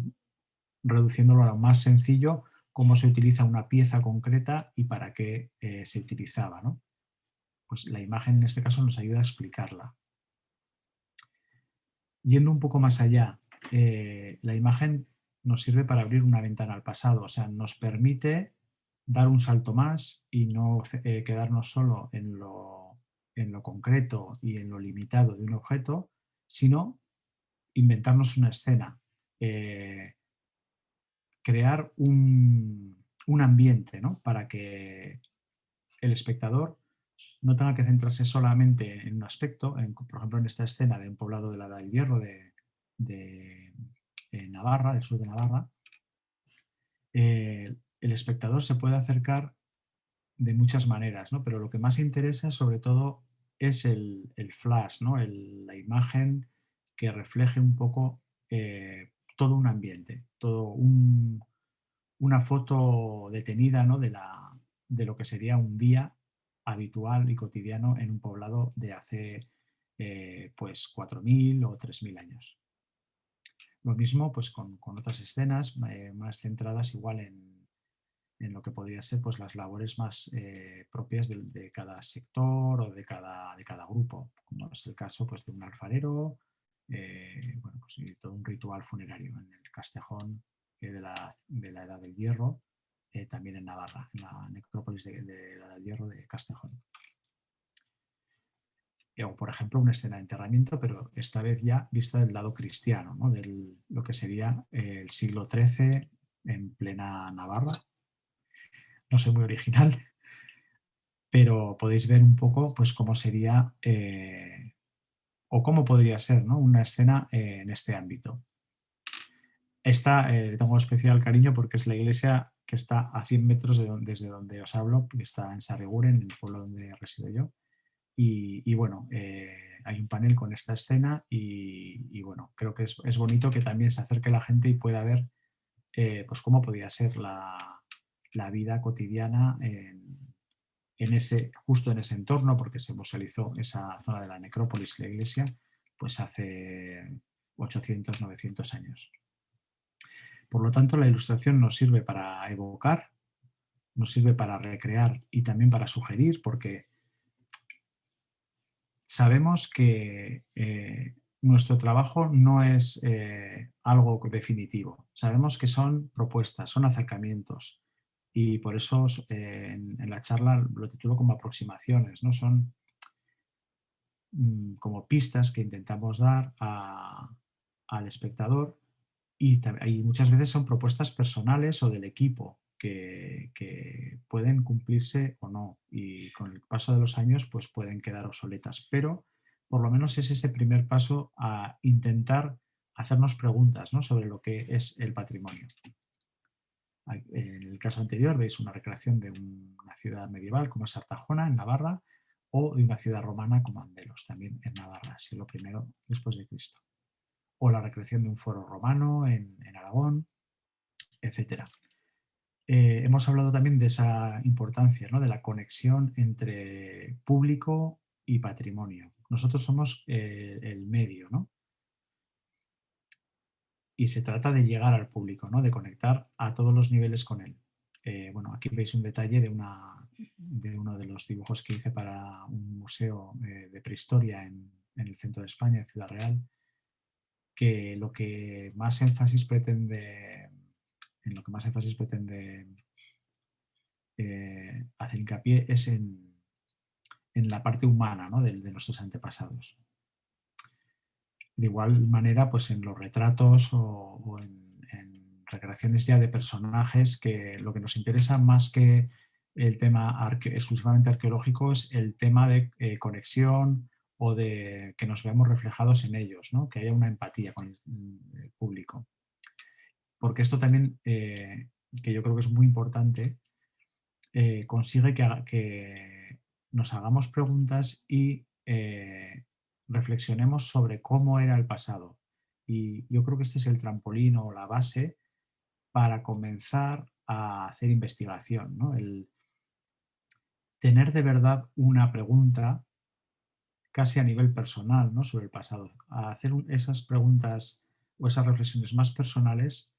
reduciéndolo a lo más sencillo, cómo se utiliza una pieza concreta y para qué se utilizaba, ¿no? Pues la imagen en este caso nos ayuda a explicarla. Yendo un poco más allá, la imagen nos sirve para abrir una ventana al pasado, o sea, nos permite dar un salto más y no quedarnos solo en lo concreto y en lo limitado de un objeto, sino inventarnos una escena, crear un ambiente, ¿no? Para que el espectador no tenga que centrarse solamente en un aspecto, por ejemplo en esta escena de un poblado de la Edad del Hierro de Navarra, del sur de Navarra, el espectador se puede acercar de muchas maneras, ¿no? Pero lo que más interesa sobre todo es el flash, ¿no? La imagen que refleje un poco todo un ambiente, una foto detenida, ¿no? de lo que sería un día habitual y cotidiano en un poblado de hace pues 4.000 o 3.000 años. Lo mismo pues con otras escenas más centradas igual en lo que podría ser pues las labores más propias de cada sector o de cada grupo, como es el caso pues de un alfarero, bueno, pues, y todo un ritual funerario en el Castejón de la Edad del Hierro, también en Navarra, en la necrópolis de la Edad del Hierro de Castejón. O, por ejemplo, una escena de enterramiento, pero esta vez ya vista del lado cristiano, ¿no? De lo que sería el siglo XIII en plena Navarra. No soy muy original, pero podéis ver un poco pues, cómo sería o cómo podría ser, ¿no?, una escena en este ámbito. Esta le tengo especial cariño porque es la iglesia que está a 100 metros desde donde os hablo, que está en Sarriguren, en el pueblo donde resido yo. Y bueno, hay un panel con esta escena y bueno, creo que es bonito que también se acerque la gente y pueda ver pues cómo podía ser la vida cotidiana justo en ese entorno, porque se musealizó esa zona de la necrópolis, la iglesia, pues hace 800, 900 años. Por lo tanto, la ilustración nos sirve para evocar, nos sirve para recrear y también para sugerir, porque sabemos que nuestro trabajo no es algo definitivo. Sabemos que son propuestas, son acercamientos, y por eso en la charla lo titulo como aproximaciones, ¿no? Son como pistas que intentamos dar al espectador, y muchas veces son propuestas personales o del equipo que pueden cumplirse o no, y con el paso de los años pues pueden quedar obsoletas, pero por lo menos es ese primer paso a intentar hacernos preguntas, ¿no?, sobre lo que es el patrimonio. En el caso anterior veis una recreación de una ciudad medieval como es Artajona, en Navarra, o de una ciudad romana como Andelos, también en Navarra, siglo I después de Cristo. O la recreación de un foro romano en Aragón, etc. Hemos hablado también de esa importancia, ¿no?, de la conexión entre público y patrimonio. Nosotros somos el medio, ¿no?, y se trata de llegar al público, ¿no?, de conectar a todos los niveles con él. Bueno, aquí veis un detalle de uno de los dibujos que hice para un museo de prehistoria en el centro de España, en Ciudad Real, que en lo que más énfasis pretende hacer hincapié es en la parte humana, ¿no?, de nuestros antepasados. De igual manera, pues en los retratos o en recreaciones ya de personajes, que lo que nos interesa más que el tema exclusivamente arqueológico es el tema de conexión, o de que nos veamos reflejados en ellos, ¿no?, que haya una empatía con el público. Porque esto también, que yo creo que es muy importante, consigue que nos hagamos preguntas y reflexionemos sobre cómo era el pasado. Y yo creo que este es el trampolín o la base para comenzar a hacer investigación, ¿no? El tener de verdad una pregunta casi a nivel personal, ¿no?, sobre el pasado. A hacer esas preguntas o esas reflexiones más personales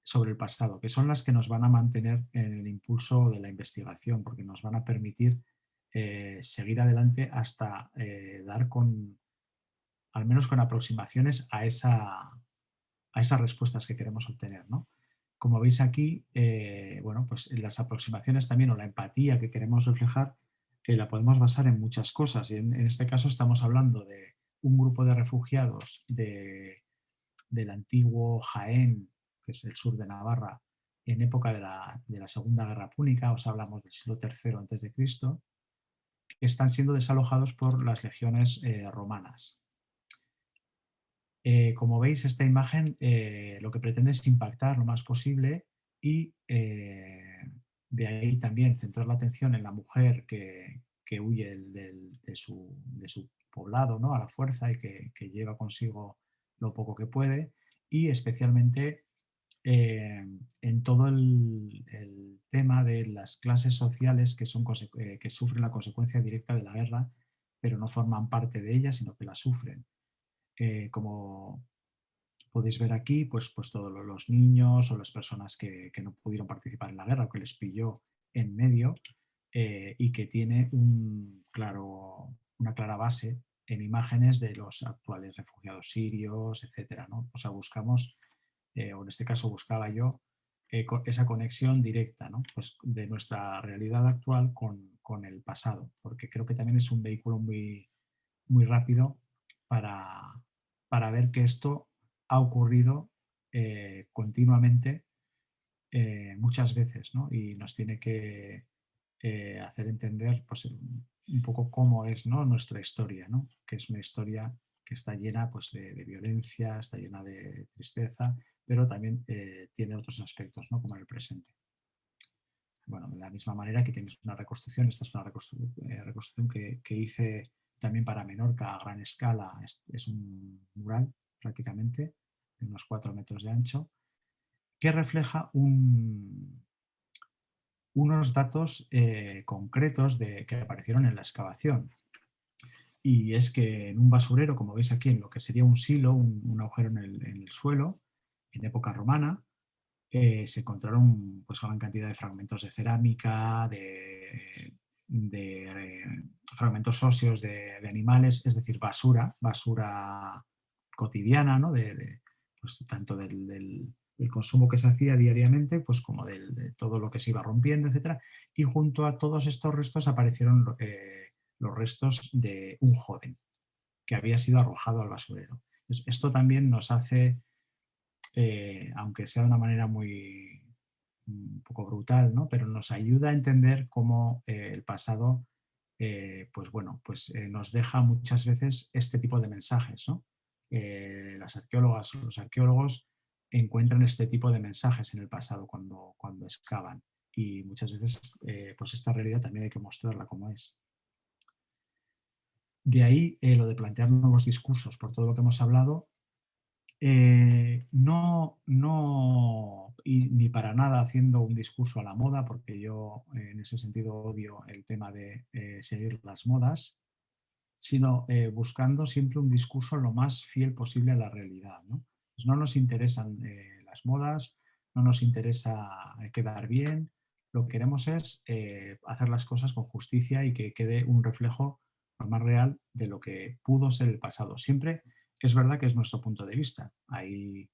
sobre el pasado, que son las que nos van a mantener en el impulso de la investigación, porque nos van a permitir seguir adelante hasta dar al menos con aproximaciones a esas respuestas que queremos obtener, ¿no? Como veis aquí, bueno, pues las aproximaciones también, o la empatía que queremos reflejar, la podemos basar en muchas cosas. Y en este caso estamos hablando de un grupo de refugiados del antiguo Jaén, que es el sur de Navarra, en época de la Segunda Guerra Púnica, os hablamos del siglo III a.C., que están siendo desalojados por las legiones romanas. Como veis, esta imagen lo que pretende es impactar lo más posible y de ahí también centrar la atención en la mujer que huye de su poblado, ¿no?, a la fuerza, y que lleva consigo lo poco que puede, y especialmente en todo el tema de las clases sociales que sufren la consecuencia directa de la guerra, pero no forman parte de ella, sino que la sufren. Como podéis ver aquí, pues todos los niños o las personas que no pudieron participar en la guerra o que les pilló en medio, y que tiene una clara base en imágenes de los actuales refugiados sirios, etcétera, ¿no? O sea, buscamos, o en este caso buscaba yo, esa conexión directa, ¿no?, pues de nuestra realidad actual con el pasado, porque creo que también es un vehículo muy, muy rápido para ver que esto ha ocurrido continuamente, muchas veces, ¿no?, y nos tiene que hacer entender, pues, un poco cómo es, ¿no?, nuestra historia, ¿no?, que es una historia que está llena pues, de violencia, está llena de tristeza, pero también tiene otros aspectos, ¿no? Como en el presente. Bueno, de la misma manera que tienes una reconstrucción, esta es una reconstrucción que hice también para Menorca a gran escala, es un mural prácticamente de unos 4 metros de ancho, que refleja unos datos concretos que aparecieron en la excavación. Y es que en un basurero, como veis aquí, en lo que sería un silo, un agujero en el suelo, en época romana, se encontraron pues gran cantidad de fragmentos de cerámica, de fragmentos óseos de animales, es decir, basura cotidiana, ¿no? Pues, tanto del consumo que se hacía diariamente, pues como de todo lo que se iba rompiendo, etc. Y junto a todos estos restos aparecieron los restos de un joven que había sido arrojado al basurero. Entonces, esto también nos hace, aunque sea de una manera un poco brutal, ¿no? Pero nos ayuda a entender cómo el pasado pues bueno, pues nos deja muchas veces este tipo de mensajes, ¿no? Las arqueólogas o los arqueólogos encuentran este tipo de mensajes en el pasado cuando excavan, y muchas veces pues esta realidad también hay que mostrarla como es. De ahí lo de plantear nuevos discursos, por todo lo que hemos hablado, ni para nada haciendo un discurso a la moda, porque yo en ese sentido odio el tema de seguir las modas, sino buscando siempre un discurso lo más fiel posible a la realidad, ¿no? Pues no nos interesan las modas, no nos interesa quedar bien, lo que queremos es hacer las cosas con justicia y que quede un reflejo lo más real de lo que pudo ser el pasado. Siempre es verdad que es nuestro punto de vista. Ahí,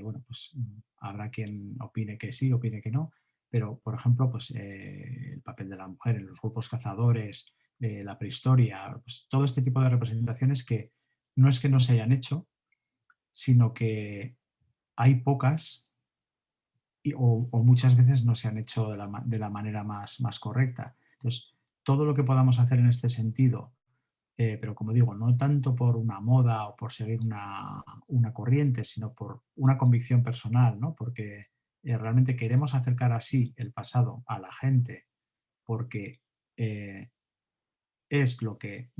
bueno, pues habrá quien opine que sí, opine que no, pero, por ejemplo, pues, el papel de la mujer en los grupos cazadores, la prehistoria, pues, todo este tipo de representaciones que no es que no se hayan hecho, sino que hay pocas o muchas veces no se han hecho de la manera más correcta. Entonces, todo lo que podamos hacer en este sentido, pero como digo, no tanto por una moda o por seguir una corriente, sino por una convicción personal, ¿no? Porque realmente queremos acercar así el pasado a la gente, porque es lo que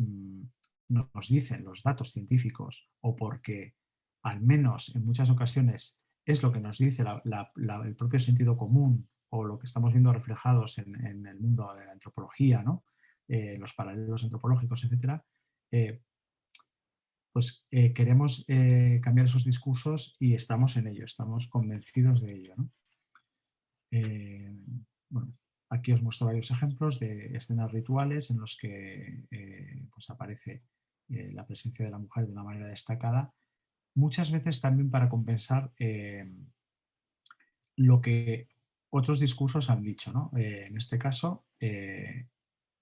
nos dicen los datos científicos, o porque al menos en muchas ocasiones es lo que nos dice el propio sentido común, o lo que estamos viendo reflejados en el mundo de la antropología, ¿no? Los paralelos antropológicos, etcétera. Pues queremos cambiar esos discursos y estamos en ello, estamos convencidos de ello, ¿no? Bueno, aquí os muestro varios ejemplos de escenas rituales en los que pues aparece la presencia de la mujer de una manera destacada, muchas veces también para compensar lo que otros discursos han dicho, ¿no? En este caso,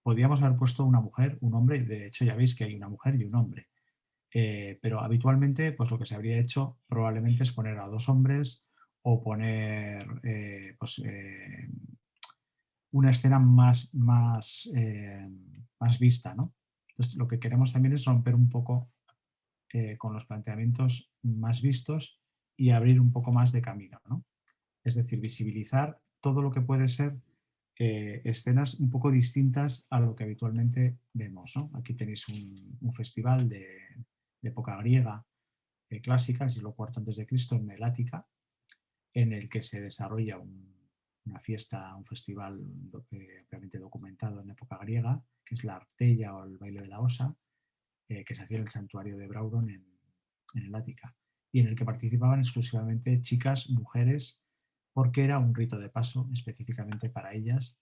podríamos haber puesto una mujer, un hombre, de hecho ya veis que hay una mujer y un hombre. Pero habitualmente pues lo que se habría hecho probablemente es poner a dos hombres o poner una escena más vista, ¿no? Entonces, lo que queremos también es romper un poco con los planteamientos más vistos y abrir un poco más de camino, ¿no? Es decir, visibilizar todo lo que puede ser escenas un poco distintas a lo que habitualmente vemos, ¿no? Aquí tenéis un festival de época griega clásica, el siglo IV a.C., en el Ática, en el que se desarrolla una fiesta, un festival ampliamente documentado en época griega, que es la Arteia o el baile de la Osa, que se hacía en el santuario de Brauron en el Ática, y en el que participaban exclusivamente chicas, mujeres, porque era un rito de paso específicamente para ellas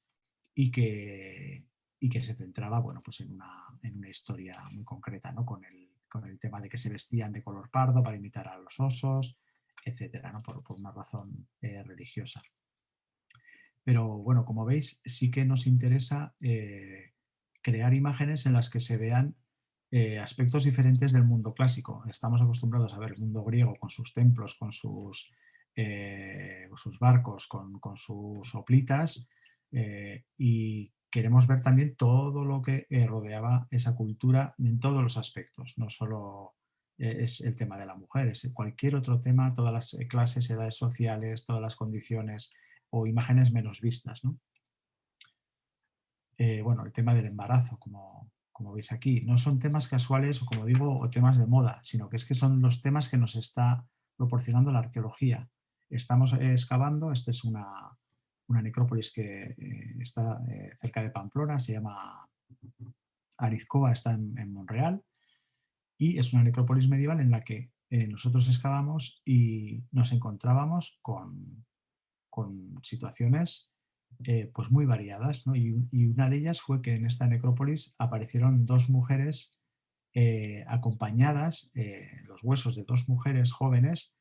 y que se centraba, bueno, pues en una historia muy concreta, ¿no? Con el tema de que se vestían de color pardo para imitar a los osos, etcétera, ¿no? Por una razón religiosa. Pero bueno, como veis, sí que nos interesa crear imágenes en las que se vean aspectos diferentes del mundo clásico. Estamos acostumbrados a ver el mundo griego con sus templos, con sus barcos, con sus hoplitas, y queremos ver también todo lo que rodeaba esa cultura en todos los aspectos, no solo es el tema de la mujer, es cualquier otro tema, todas las clases, edades sociales, todas las condiciones o imágenes menos vistas, ¿no? Bueno, el tema del embarazo, como veis aquí, no son temas casuales o, como digo, o temas de moda, sino que es que son los temas que nos está proporcionando la arqueología. Estamos excavando, esta es una necrópolis que está cerca de Pamplona, se llama Arizcoa, está en Monreal, y es una necrópolis medieval en la que nosotros excavamos y nos encontrábamos con situaciones pues muy variadas, ¿no? Y una de ellas fue que en esta necrópolis aparecieron dos mujeres acompañadas, los huesos de dos mujeres jóvenes,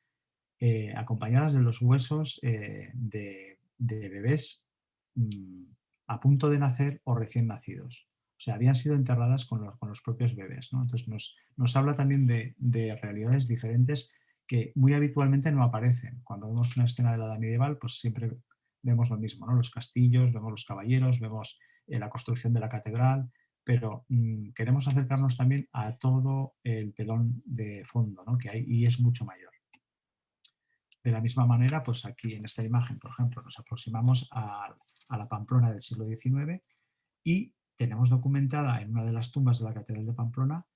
acompañadas de los huesos de bebés a punto de nacer o recién nacidos. O sea, habían sido enterradas con los propios bebés, ¿no? Entonces nos habla también de realidades diferentes que muy habitualmente no aparecen. Cuando vemos una escena de la Edad Medieval, pues siempre vemos lo mismo, ¿no? Los castillos, vemos los caballeros, vemos la construcción de la catedral, pero queremos acercarnos también a todo el telón de fondo, ¿no? que hay, y es mucho mayor. De la misma manera, pues aquí en esta imagen, por ejemplo, nos aproximamos a la Pamplona del siglo XIX y tenemos documentada en una de las tumbas de la Catedral de Pamplona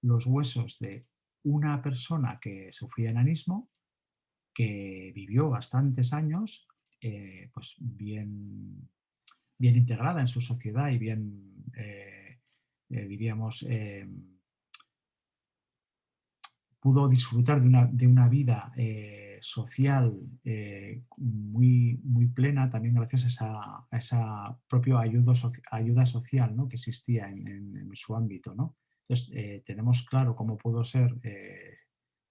los huesos de una persona que sufría enanismo, que vivió bastantes años, pues bien integrada en su sociedad y bien, diríamos, pudo disfrutar de una vida social muy, muy plena, también gracias a esa propia ayuda social, ¿no? que existía en su ámbito, ¿no? Entonces, tenemos claro cómo pudo ser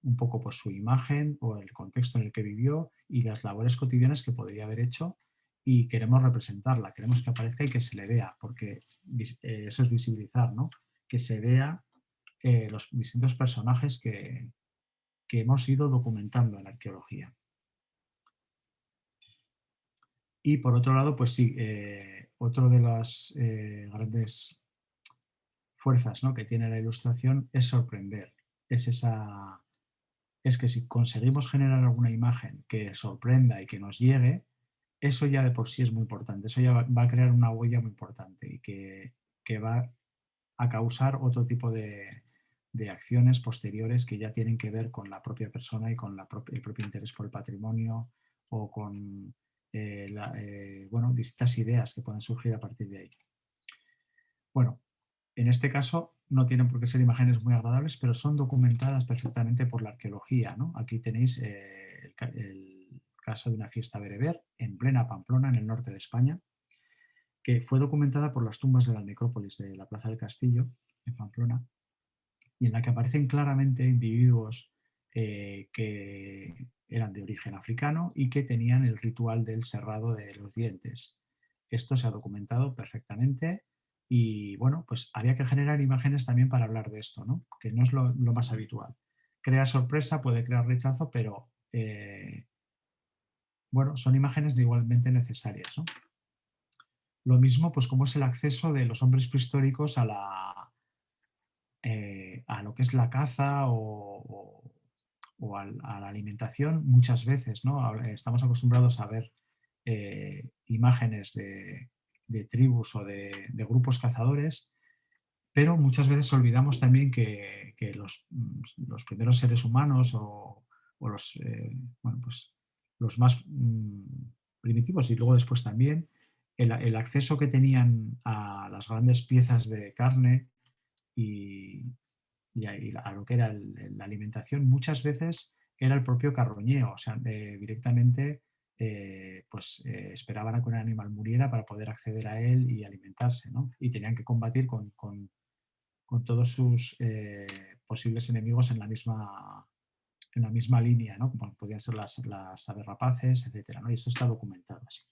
un poco pues, su imagen o el contexto en el que vivió y las labores cotidianas que podría haber hecho, y queremos representarla, queremos que aparezca y que se le vea, porque eso es visibilizar, ¿no? Que se vea los distintos personajes que hemos ido documentando en la arqueología. Y por otro lado, pues sí, otro de las grandes fuerzas, ¿no? que tiene la ilustración es sorprender. Es que si conseguimos generar alguna imagen que sorprenda y que nos llegue, eso ya de por sí es muy importante. Eso ya va a crear una huella muy importante y que va a causar otro tipo de acciones posteriores que ya tienen que ver con la propia persona y con el propio interés por el patrimonio o con bueno, distintas ideas que pueden surgir a partir de ahí. Bueno, en este caso no tienen por qué ser imágenes muy agradables, pero son documentadas perfectamente por la arqueología, ¿no? Aquí tenéis el caso de una fiesta bereber en plena Pamplona, en el norte de España, que fue documentada por las tumbas de la necrópolis de la Plaza del Castillo, en Pamplona, y en la que aparecen claramente individuos que eran de origen africano y que tenían el ritual del cerrado de los dientes. Esto se ha documentado perfectamente y, bueno, pues había que generar imágenes también para hablar de esto, ¿no? Que no es lo más habitual. Crea sorpresa, puede crear rechazo, pero, bueno, son imágenes igualmente necesarias, ¿no? Lo mismo, pues, como es el acceso de los hombres prehistóricos a lo que es la caza o a la alimentación muchas veces, ¿no? Estamos acostumbrados a ver imágenes de tribus o de grupos cazadores, pero muchas veces olvidamos también que los primeros seres humanos o los, bueno, pues, los más primitivos y luego después también el acceso que tenían a las grandes piezas de carne y a lo que era la alimentación, muchas veces era el propio carroñeo, o sea, directamente esperaban a que un animal muriera para poder acceder a él y alimentarse, ¿no? Y tenían que combatir con todos sus posibles enemigos en la misma línea, ¿no? Como podían ser las aves rapaces, etcétera, ¿no? Y eso está documentado así.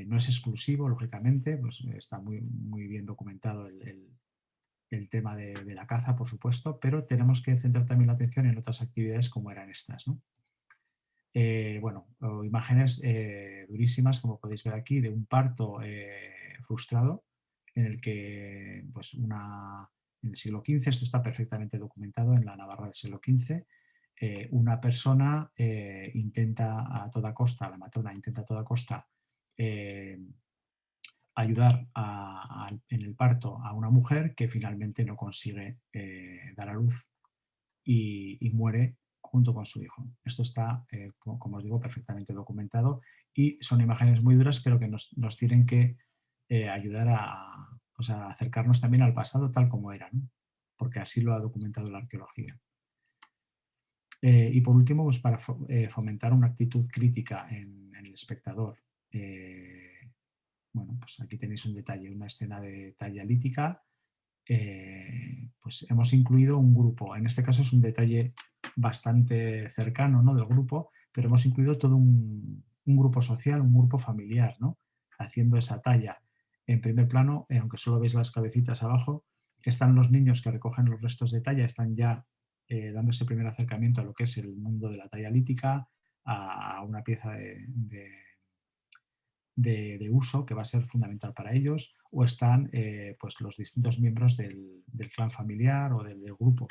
No es exclusivo, lógicamente, pues está muy, muy bien documentado el tema de la caza, por supuesto, pero tenemos que centrar también la atención en otras actividades como eran estas, ¿no? Bueno, imágenes durísimas, como podéis ver aquí, de un parto frustrado, en el que pues, una en el siglo XV, esto está perfectamente documentado en la Navarra del siglo XV, una persona intenta a toda costa, la matrona intenta a toda costa ayudar en el parto a una mujer que finalmente no consigue dar a luz y muere junto con su hijo. Esto está, como os digo, perfectamente documentado y son imágenes muy duras, pero que nos tienen que ayudar a acercarnos también al pasado tal como era, ¿no? Porque así lo ha documentado la arqueología. Y por último, pues para fomentar una actitud crítica en el espectador. Bueno, pues aquí tenéis un detalle, una escena de talla lítica. Pues hemos incluido un grupo, en este caso es un detalle bastante cercano, ¿no?, del grupo, pero hemos incluido todo un grupo social, un grupo familiar, ¿no?, haciendo esa talla. En primer plano, aunque solo veis las cabecitas abajo, están los niños que recogen los restos de talla, están ya dando ese primer acercamiento a lo que es el mundo de la talla lítica, a una pieza de uso que va a ser fundamental para ellos, o están pues los distintos miembros del clan familiar o del grupo.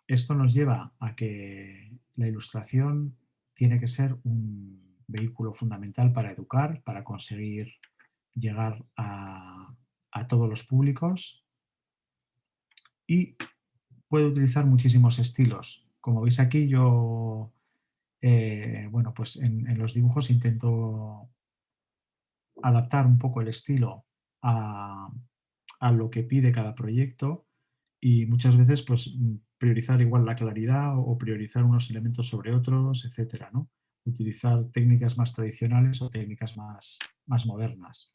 Esto nos lleva a que la ilustración tiene que ser un vehículo fundamental para educar, para conseguir llegar a todos los públicos, y puede utilizar muchísimos estilos. Como veis aquí, yo bueno, pues en los dibujos intento adaptar un poco el estilo a lo que pide cada proyecto y muchas veces pues priorizar igual la claridad o priorizar unos elementos sobre otros, etcétera, ¿no? Utilizar técnicas más tradicionales o técnicas más modernas,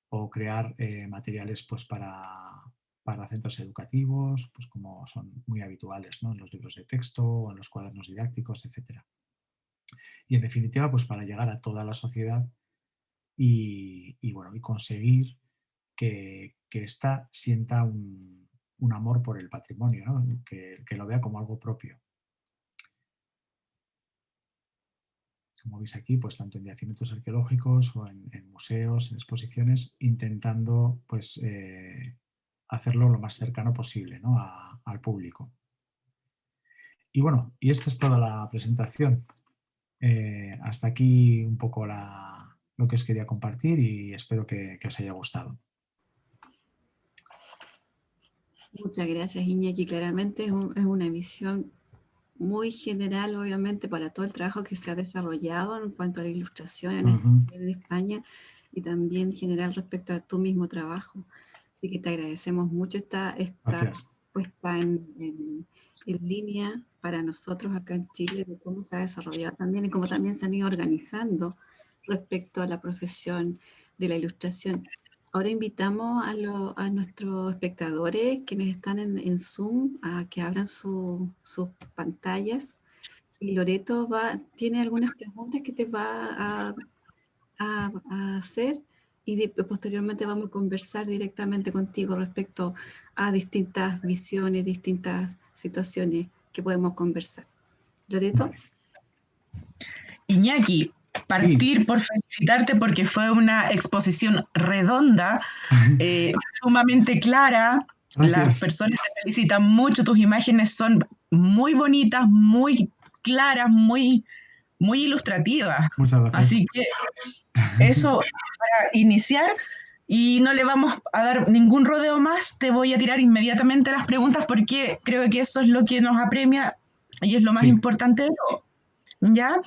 o crear materiales pues para centros educativos, pues como son muy habituales, ¿no?, en los libros de texto o en los cuadernos didácticos, etcétera. Y en definitiva, pues para llegar a toda la sociedad y bueno, y conseguir que ésta sienta un amor por el patrimonio, ¿no?, que lo vea como algo propio. Como veis aquí, pues tanto en yacimientos arqueológicos o en museos, en exposiciones, intentando pues hacerlo lo más cercano posible, ¿no?, al público. Y bueno, y esta es toda la presentación. Hasta aquí un poco lo que os quería compartir y espero que os haya gustado. Muchas gracias, Iñaki. Claramente es una visión muy general, obviamente, para todo el trabajo que se ha desarrollado en cuanto a la ilustración en España, y también general respecto a tu mismo trabajo. Así que te agradecemos mucho esta puesta en línea para nosotros acá en Chile, de cómo se ha desarrollado también y cómo también se han ido organizando respecto a la profesión de la ilustración. Ahora invitamos a nuestros espectadores, quienes están en Zoom, a que abran sus pantallas. Y Loreto tiene algunas preguntas que te va a hacer, y posteriormente vamos a conversar directamente contigo respecto a distintas visiones, distintas situaciones que podemos conversar. Loreto. Vale. Iñaki, partir por felicitarte porque fue una exposición redonda, sumamente clara. Gracias. Las personas te felicitan mucho, tus imágenes son muy bonitas, muy claras, muy ilustrativas. Muchas gracias. Así que eso para iniciar, y no le vamos a dar ningún rodeo más, te voy a tirar inmediatamente las preguntas porque creo que eso es lo que nos apremia y es lo más importante de todo. ¿Ya?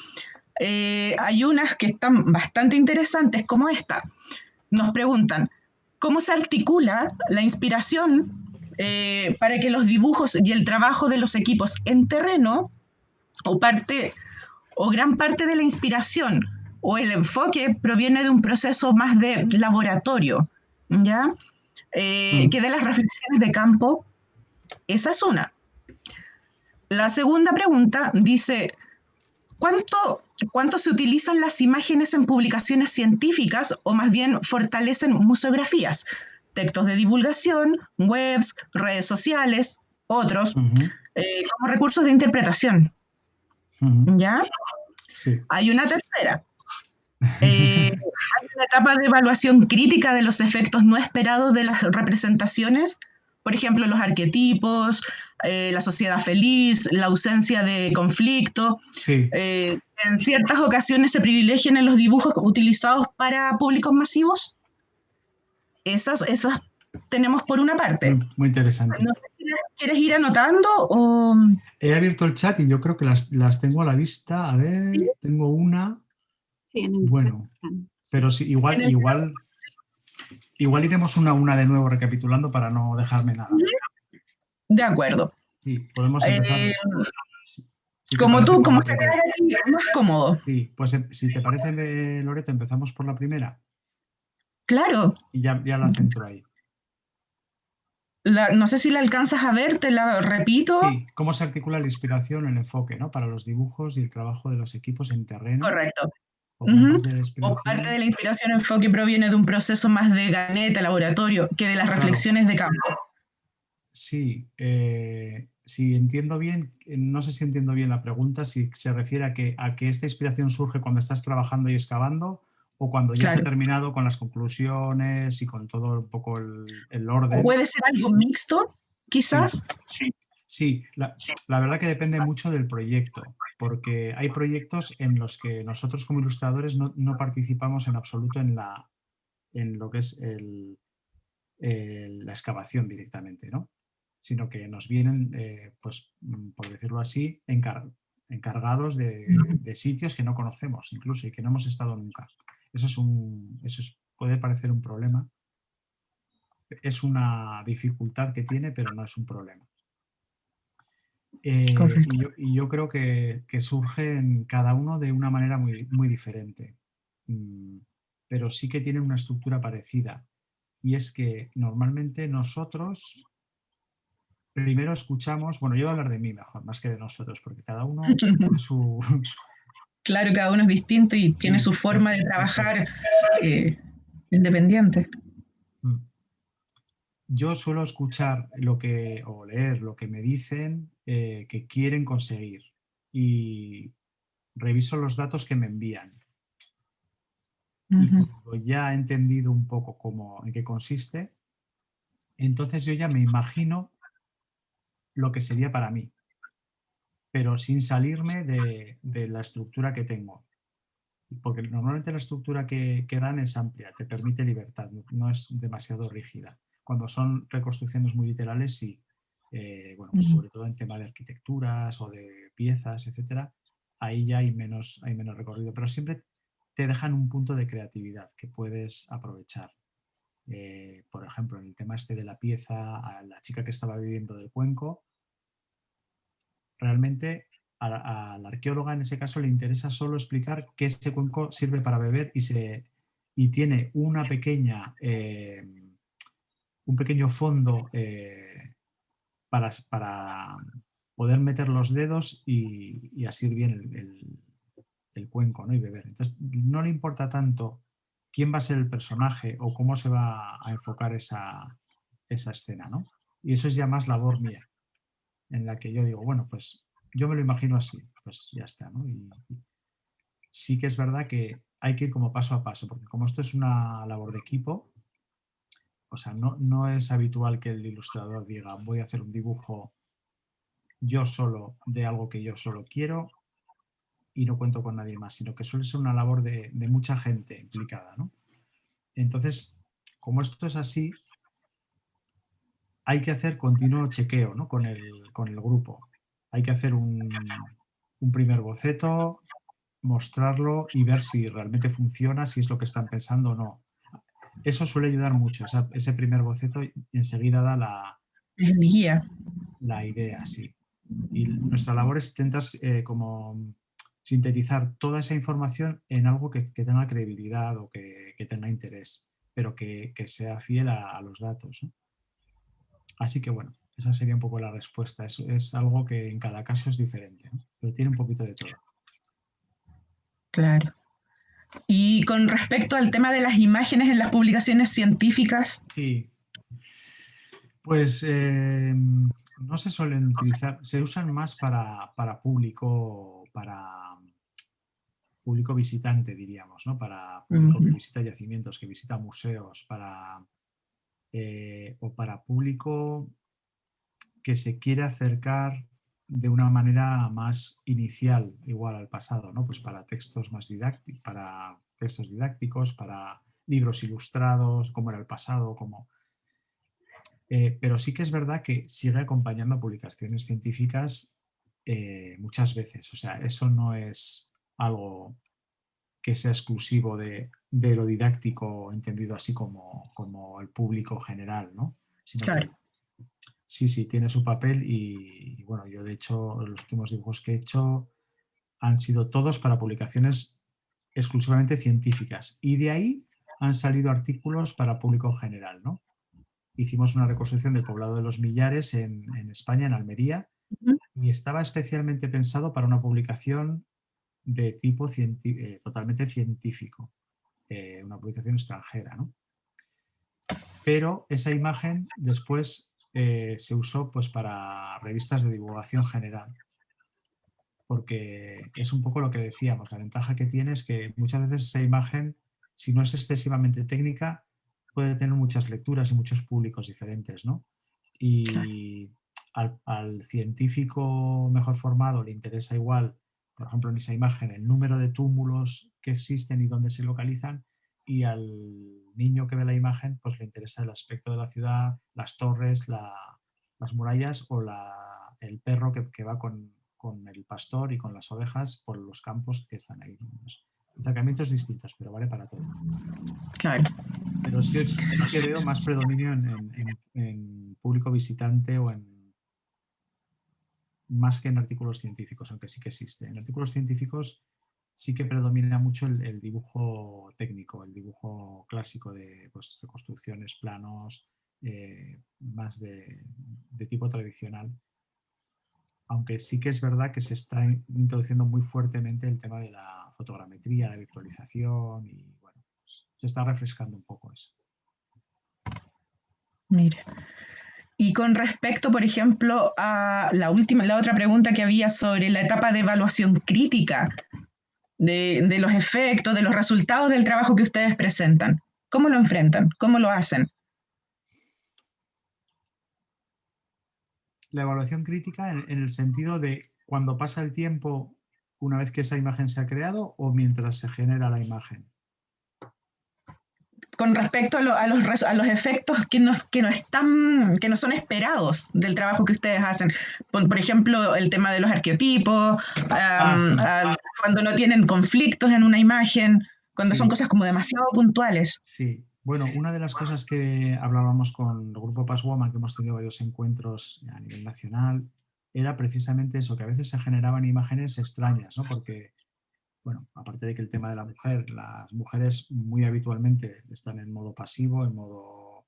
Hay unas que están bastante interesantes, como esta. Nos preguntan, ¿cómo se articula la inspiración para que los dibujos y el trabajo de los equipos en terreno, o gran parte de la inspiración o el enfoque proviene de un proceso más de laboratorio, ¿ya? Que de las reflexiones de campo? Esa es una. La segunda pregunta dice, ¿cuánto se utilizan las imágenes en publicaciones científicas o más bien fortalecen museografías, textos de divulgación, webs, redes sociales, otros, como recursos de interpretación? ¿Ya? Sí. Hay una tercera. Hay una etapa de evaluación crítica de los efectos no esperados de las representaciones, por ejemplo, los arquetipos, la sociedad feliz, la ausencia de conflicto. Sí. En ciertas ocasiones se privilegian en los dibujos utilizados para públicos masivos. Esas tenemos por una parte. Muy interesante. No sé si ¿quieres ir anotando o...? He abierto el chat y yo creo que las tengo a la vista. A ver, ¿Sí? tengo una. Sí, en el Bueno, chat. pero sí, igual iremos una a una de nuevo recapitulando para no dejarme nada. De acuerdo. Sí, podemos empezar. Como tú, como te quedas aquí, más cómodo. Sí, pues si te parece, Loreto, empezamos por la primera. Claro. Y ya la centro ahí. No sé si la alcanzas a ver, te la repito. Sí, cómo se articula la inspiración, el enfoque, ¿no? Para los dibujos y el trabajo de los equipos en terreno. Correcto. O parte de la inspiración, enfoque proviene de un proceso más de gabinete, laboratorio, que de las reflexiones de campo. Sí, si entiendo bien, no sé si entiendo bien la pregunta, si se refiere a que esta inspiración surge cuando estás trabajando y excavando o cuando ya se ha terminado con las conclusiones y con todo un poco el orden. ¿O puede ser algo mixto, quizás? Sí, la verdad que depende mucho del proyecto, porque hay proyectos en los que nosotros como ilustradores no participamos en absoluto en lo que es la excavación directamente, ¿no? Sino que nos vienen, pues, por decirlo así, encargados de sitios que no conocemos incluso y que no hemos estado nunca. Eso puede parecer un problema. Es una dificultad que tiene, pero no es un problema. Y yo creo que surge en cada uno de una manera muy, muy diferente, pero sí que tiene una estructura parecida. Y es que normalmente nosotros primero escuchamos, bueno, yo voy a hablar de mí mejor, más que de nosotros, porque cada uno tiene su... Claro, cada uno es distinto y tiene su forma de trabajar independiente. Yo suelo escuchar o leer lo que me dicen que quieren conseguir y reviso los datos que me envían. Y cuando ya he entendido un poco en qué consiste, entonces yo ya me imagino lo que sería para mí, pero sin salirme de la estructura que tengo. Porque normalmente la estructura que dan es amplia, te permite libertad, no es demasiado rígida. Cuando son reconstrucciones muy literales, sí. Bueno, pues sobre todo en tema de arquitecturas o de piezas, etcétera, ahí ya hay menos recorrido, pero siempre te dejan un punto de creatividad que puedes aprovechar. Por ejemplo, en el tema este de la pieza, a la chica que estaba viviendo del cuenco, realmente a la arqueóloga en ese caso le interesa solo explicar que ese cuenco sirve para beber y tiene una pequeña, un pequeño fondo para poder meter los dedos y asir bien el cuenco, ¿no? Y beber. Entonces, no le importa tanto quién va a ser el personaje o cómo se va a enfocar esa escena, ¿no? Y eso es ya más labor mía, en la que yo digo, bueno, pues yo me lo imagino así, pues ya está, ¿no? Y sí que es verdad que hay que ir como paso a paso, porque como esto es una labor de equipo, o sea, no es habitual que el ilustrador diga, voy a hacer un dibujo yo solo de algo que yo solo quiero y no cuento con nadie más, sino que suele ser una labor de mucha gente implicada, ¿no? Entonces, como esto es así, hay que hacer continuo chequeo, ¿no? con el grupo. Hay que hacer un primer boceto, mostrarlo y ver si realmente funciona, si es lo que están pensando o no. Eso suele ayudar mucho, ese primer boceto enseguida da la idea, sí. Y nuestra labor es intentar como sintetizar toda esa información en algo que tenga credibilidad o que tenga interés, pero que sea fiel a los datos, ¿no? Así que bueno, esa sería un poco la respuesta. Es algo que en cada caso es diferente, ¿no? Pero tiene un poquito de todo. Claro. Y con respecto al tema de las imágenes en las publicaciones científicas. Sí. Pues no se suelen utilizar, se usan más para público, para público visitante, diríamos, ¿no? Para público que visita yacimientos, que visita museos, o para público que se quiere acercar de una manera más inicial, igual al pasado, ¿no? Pues para textos más didácticos, para libros ilustrados, cómo era el pasado, pero sí que es verdad que sigue acompañando a publicaciones científicas muchas veces. O sea, eso no es algo que sea exclusivo de lo didáctico, entendido así como el público general, ¿no? Sino Claro. que sí, tiene su papel y bueno, yo de hecho los últimos dibujos que he hecho han sido todos para publicaciones exclusivamente científicas y de ahí han salido artículos para público general, ¿no? Hicimos una reconstrucción del poblado de los Millares en España, en Almería, y estaba especialmente pensado para una publicación de tipo totalmente científico, una publicación extranjera, ¿no? Pero esa imagen después se usó pues, para revistas de divulgación general, porque es un poco lo que decíamos, la ventaja que tiene es que muchas veces esa imagen, si no es excesivamente técnica, puede tener muchas lecturas y muchos públicos diferentes, ¿no? Y al científico mejor formado le interesa igual, por ejemplo, en esa imagen, el número de túmulos que existen y dónde se localizan, y al niño que ve la imagen, pues le interesa el aspecto de la ciudad, las torres, las murallas o el perro que va con el pastor y con las ovejas por los campos que están ahí. Acercamientos distintos, pero vale para todo. Claro. Pero sí que veo más predominio en público visitante más que en artículos científicos, aunque sí que existe. En artículos científicos sí que predomina mucho el dibujo técnico, el dibujo clásico de pues, reconstrucciones, planos, más de tipo tradicional. Aunque sí que es verdad que se está introduciendo muy fuertemente el tema de la fotogrametría, la virtualización y bueno, pues, se está refrescando un poco eso. Mira. Y con respecto, por ejemplo, a la otra pregunta que había sobre la etapa de evaluación crítica de los efectos, de los resultados del trabajo que ustedes presentan, ¿cómo lo enfrentan? ¿Cómo lo hacen? La evaluación crítica en el sentido de cuando pasa el tiempo una vez que esa imagen se ha creado o mientras se genera la imagen. Con respecto a los efectos que no son esperados del trabajo que ustedes hacen. Por ejemplo, el tema de los arqueotipos, Sí. cuando no tienen conflictos en una imagen, cuando Sí. son cosas como demasiado puntuales. Sí, bueno, una de las cosas que hablábamos con el grupo Passwoman, que hemos tenido varios encuentros a nivel nacional, era precisamente eso, que a veces se generaban imágenes extrañas, ¿no? Porque, bueno, aparte de que el tema de la mujer, las mujeres muy habitualmente están en modo pasivo, en modo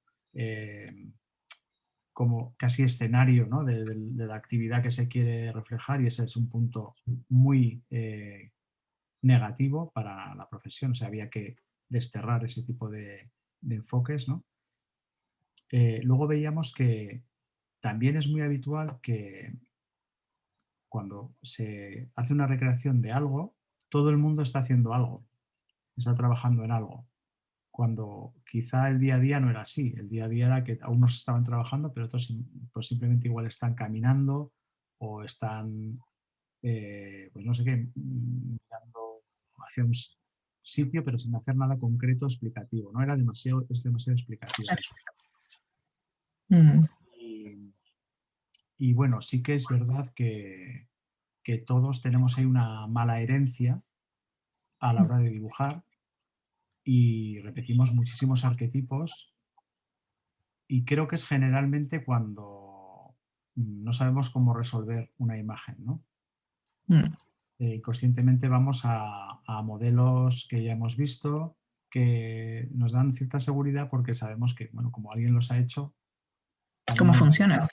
como casi escenario, ¿no? de la actividad que se quiere reflejar, y ese es un punto muy negativo para la profesión. O sea, había que desterrar ese tipo de enfoques, ¿no? Luego veíamos que también es muy habitual que cuando se hace una recreación de algo, todo el mundo está haciendo algo, está trabajando en algo, cuando quizá el día a día no era así. El día a día era que unos estaban trabajando, pero otros pues simplemente igual están caminando o están, pues no sé qué, mirando hacia un sitio, pero sin hacer nada concreto explicativo. No era demasiado explicativo. Y bueno, sí que es verdad que todos tenemos ahí una mala herencia a la hora de dibujar y repetimos muchísimos arquetipos, y creo que es generalmente cuando no sabemos cómo resolver una imagen, ¿no? Conscientemente vamos a modelos que ya hemos visto, que nos dan cierta seguridad porque sabemos que, bueno, como alguien los ha hecho... ¿Cómo funciona?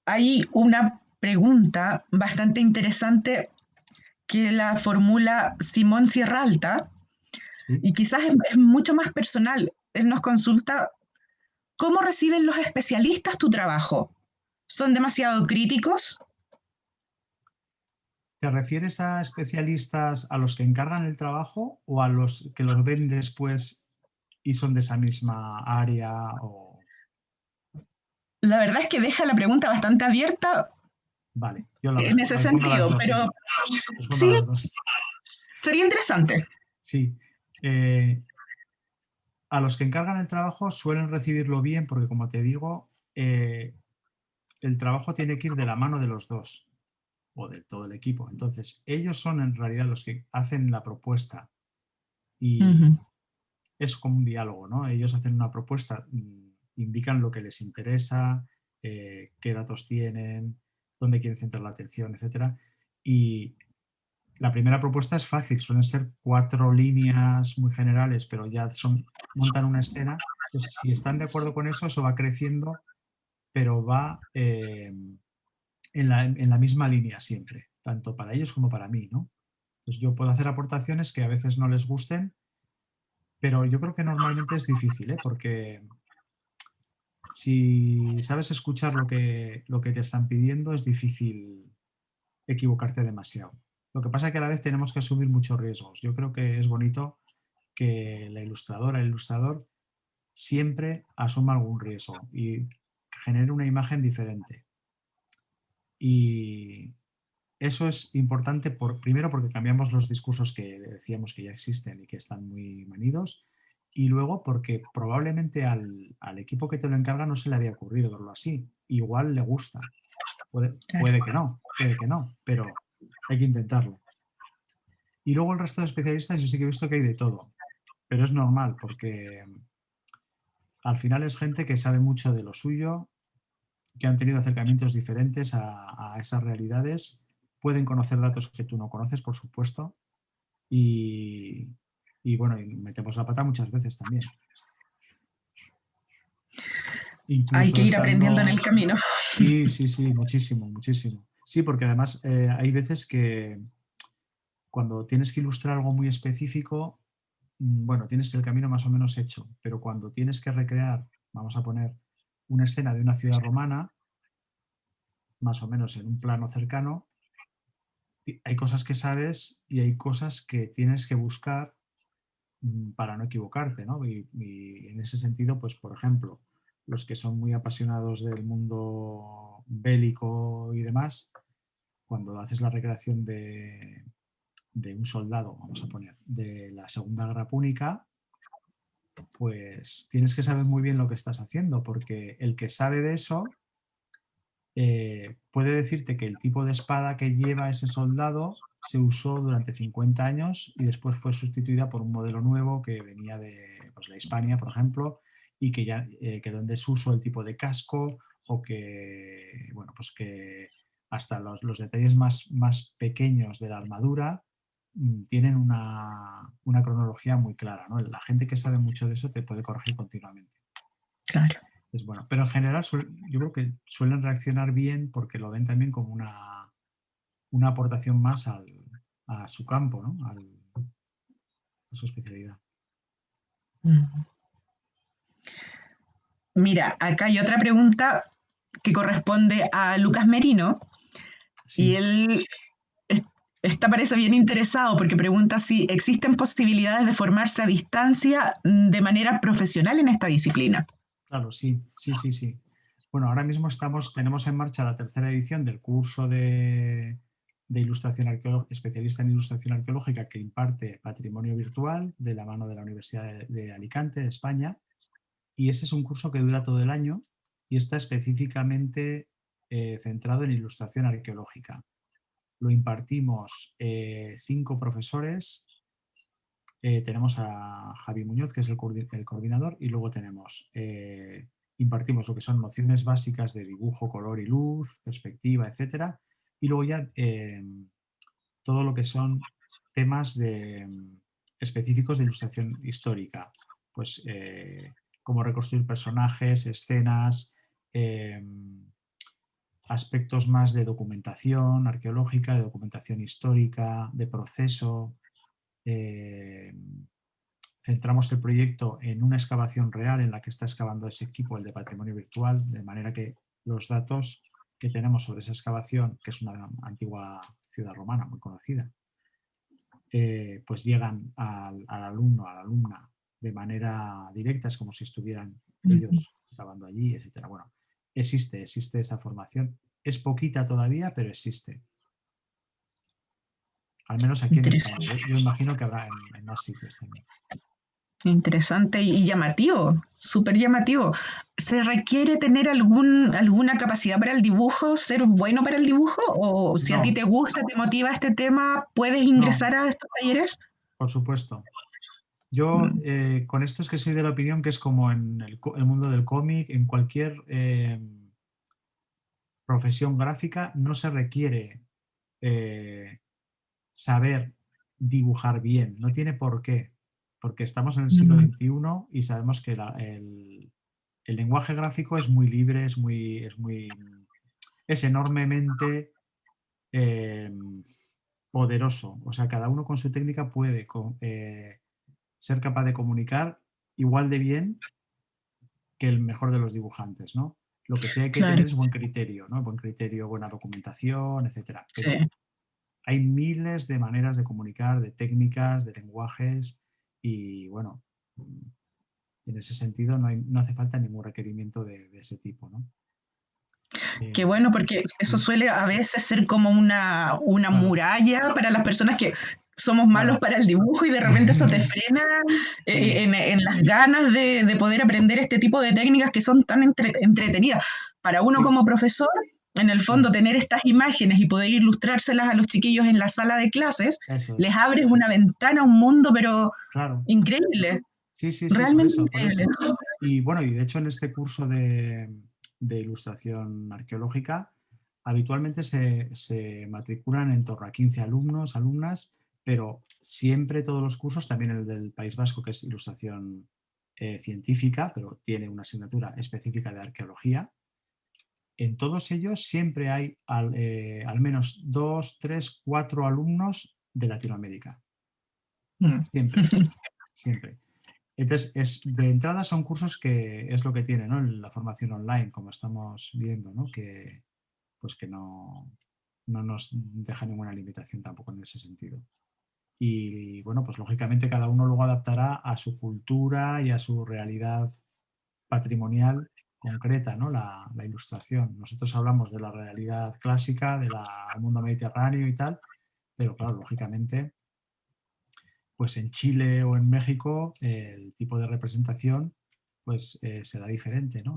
Hay una pregunta bastante interesante que la formula Simón Sierralta, ¿sí? Y quizás es mucho más personal. Él nos consulta, ¿cómo reciben los especialistas tu trabajo? ¿Son demasiado críticos? ¿Te refieres a especialistas a los que encargan el trabajo o a los que los ven después y son de esa misma área? La verdad es que deja la pregunta bastante abierta Vale, yo la en ese respondo a las sentido, dos, pero respondo a sí, las dos. sería interesante. Sí. A los que encargan el trabajo suelen recibirlo bien porque, como te digo, el trabajo tiene que ir de la mano de los dos o de todo el equipo. Entonces, ellos son en realidad los que hacen la propuesta y Ujú. es como un diálogo, ¿no? Ellos hacen una propuesta, indican lo que les interesa, qué datos tienen, dónde quieren centrar la atención, etcétera. Y la primera propuesta es fácil, suelen ser 4 líneas muy generales, pero ya montan una escena. Entonces, si están de acuerdo con eso, eso va creciendo, pero va en la misma línea siempre, tanto para ellos como para mí, ¿no? Entonces, yo puedo hacer aportaciones que a veces no les gusten, pero yo creo que normalmente es difícil, ¿eh? Porque si sabes escuchar lo que te están pidiendo, es difícil equivocarte demasiado. Lo que pasa es que a la vez tenemos que asumir muchos riesgos. Yo creo que es bonito que la ilustradora, el ilustrador, siempre asuma algún riesgo y genere una imagen diferente. Y eso es importante, primero porque cambiamos los discursos que decíamos que ya existen y que están muy manidos, y luego porque probablemente al equipo que te lo encarga no se le había ocurrido verlo así. Igual le gusta. Puede que no, pero hay que intentarlo. Y luego el resto de especialistas yo sí que he visto que hay de todo, pero es normal porque al final es gente que sabe mucho de lo suyo, que han tenido acercamientos diferentes a esas realidades, pueden conocer datos que tú no conoces, por supuesto, y bueno, y metemos la pata muchas veces también. Hay Incluso que ir aprendiendo en estando... el camino. Sí, muchísimo, muchísimo. Sí, porque además hay veces que cuando tienes que ilustrar algo muy específico, bueno, tienes el camino más o menos hecho, pero cuando tienes que recrear, vamos a poner una escena de una ciudad romana, más o menos en un plano cercano, hay cosas que sabes y hay cosas que tienes que buscar para no equivocarte, ¿no? Y en ese sentido, pues por ejemplo, los que son muy apasionados del mundo bélico y demás, cuando haces la recreación de un soldado, vamos a poner, de la Segunda Guerra Púnica, pues tienes que saber muy bien lo que estás haciendo, porque el que sabe de eso puede decirte que el tipo de espada que lleva ese soldado se usó durante 50 años y después fue sustituida por un modelo nuevo que venía de pues, la Hispania, por ejemplo, y que ya quedó en desuso el tipo de casco o que, bueno, pues que hasta los detalles más pequeños de la armadura tienen una cronología muy clara, ¿no? La gente que sabe mucho de eso te puede corregir continuamente. Claro. Entonces, bueno, pero en general yo creo que suelen reaccionar bien porque lo ven también como una aportación más a su campo, ¿no? A su especialidad. Mira, acá hay otra pregunta que corresponde a Lucas Merino Sí. y él está parece bien interesado porque pregunta si existen posibilidades de formarse a distancia de manera profesional en esta disciplina. Claro, sí. Bueno, ahora mismo tenemos en marcha la 3ª edición del curso de ilustración arqueológica, especialista en ilustración arqueológica que imparte Patrimonio Virtual de la mano de la Universidad de Alicante, de España. Y ese es un curso que dura todo el año y está específicamente centrado en ilustración arqueológica. Lo impartimos 5 profesores. Tenemos a Javi Muñoz, que es el coordinador, y luego impartimos lo que son nociones básicas de dibujo, color y luz, perspectiva, etcétera. Y luego ya todo lo que son temas específicos de ilustración histórica. Pues cómo reconstruir personajes, escenas, aspectos más de documentación arqueológica, de documentación histórica, de proceso. Centramos el proyecto en una excavación real en la que está excavando ese equipo, el de Patrimonio Virtual, de manera que los datos que tenemos sobre esa excavación, que es una antigua ciudad romana muy conocida, pues llegan al alumno, a la alumna de manera directa, es como si estuvieran ellos grabando allí, etcétera. Bueno, existe esa formación. Es poquita todavía, pero existe. Al menos aquí en España. Yo imagino que habrá en más sitios también. Interesante y llamativo, súper llamativo. ¿Se requiere tener alguna capacidad para el dibujo, ser bueno para el dibujo? ¿O si a ti te gusta, te motiva este tema, puedes ingresar a estos talleres? Por supuesto. Yo con esto es que soy de la opinión que es como en el mundo del cómic, en cualquier profesión gráfica no se requiere saber dibujar bien, no tiene por qué, porque estamos en el siglo XXI y sabemos que el lenguaje gráfico es muy libre, es enormemente poderoso. O sea, cada uno con su técnica puede ser capaz de comunicar igual de bien que el mejor de los dibujantes, ¿no? Lo que sí hay que tener es buen criterio, ¿no? Buen criterio, buena documentación, etcétera. Pero hay miles de maneras de comunicar, de técnicas, de lenguajes y, bueno, en ese sentido no hace falta ningún requerimiento de ese tipo, ¿no? Qué bueno, porque eso suele a veces ser como una muralla para las personas que somos malos para el dibujo y de repente eso te frena en las ganas de poder aprender este tipo de técnicas que son tan entretenidas. Para uno como profesor, en el fondo, tener estas imágenes y poder ilustrárselas a los chiquillos en la sala de clases, les abres una ventana a un mundo, pero increíble. Sí, realmente por eso. Y bueno, y de hecho en este curso de ilustración arqueológica, habitualmente se matriculan en torno a 15 alumnos, alumnas, pero siempre todos los cursos, también el del País Vasco, que es ilustración científica, pero tiene una asignatura específica de arqueología. En todos ellos siempre hay al menos 2, 3, 4 alumnos de Latinoamérica. Siempre, siempre. Entonces, de entrada son cursos que es lo que tiene, ¿no? La formación online, como estamos viendo, ¿no? Que no nos deja ninguna limitación tampoco en ese sentido. Y bueno, pues lógicamente cada uno luego adaptará a su cultura y a su realidad patrimonial concreta, ¿no? La ilustración. Nosotros hablamos de la realidad clásica, del mundo mediterráneo y tal, pero claro, lógicamente, pues en Chile o en México el tipo de representación pues será diferente, ¿no?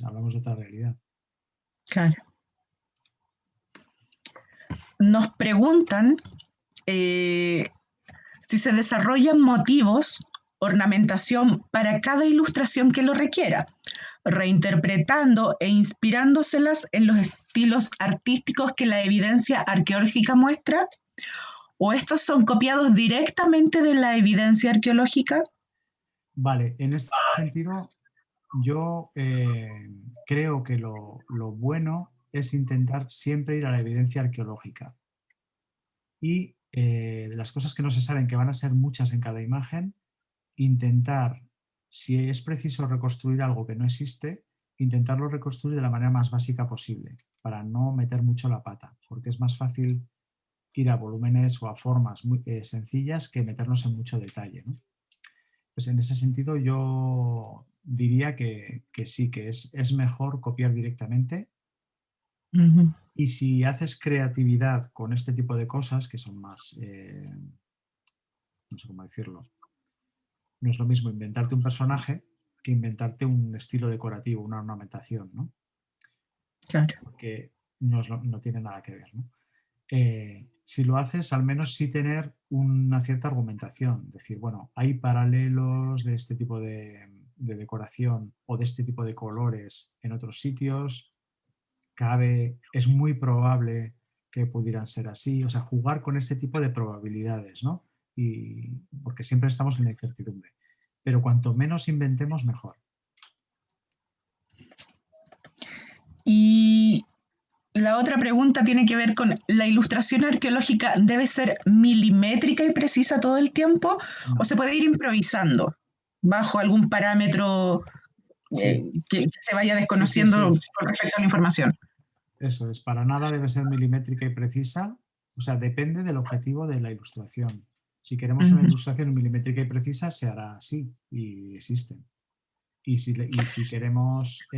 Hablamos de otra realidad. Claro. Nos preguntan si se desarrollan motivos, ornamentación para cada ilustración que lo requiera, reinterpretando e inspirándoselas en los estilos artísticos que la evidencia arqueológica muestra, o estos son copiados directamente de la evidencia arqueológica. Vale, en este sentido yo creo que lo bueno es intentar siempre ir a la evidencia arqueológica y de las cosas que no se saben, que van a ser muchas en cada imagen, intentar, si es preciso reconstruir algo que no existe, intentarlo reconstruir de la manera más básica posible, para no meter mucho la pata, porque es más fácil ir a volúmenes o a formas muy sencillas que meternos en mucho detalle, ¿no? Pues en ese sentido yo diría que sí, que es mejor copiar directamente. Y si haces creatividad con este tipo de cosas, que son más, no sé cómo decirlo, no es lo mismo inventarte un personaje que inventarte un estilo decorativo, una ornamentación, ¿no? Claro. Porque no tiene nada que ver, ¿no? Si lo haces, al menos sí tener una cierta argumentación. Decir, bueno, hay paralelos de este tipo de decoración o de este tipo de colores en otros sitios. Es muy probable que pudieran ser así. O sea, jugar con ese tipo de probabilidades, ¿no? Porque siempre estamos en la incertidumbre. Pero cuanto menos inventemos, mejor. Y la otra pregunta tiene que ver con ¿la ilustración arqueológica debe ser milimétrica y precisa todo el tiempo? No. ¿O se puede ir improvisando bajo algún parámetro que se vaya desconociendo con respecto a la información? Eso es, para nada debe ser milimétrica y precisa. O sea, depende del objetivo de la ilustración. Si queremos una ilustración milimétrica y precisa, se hará así y existen. Y si queremos,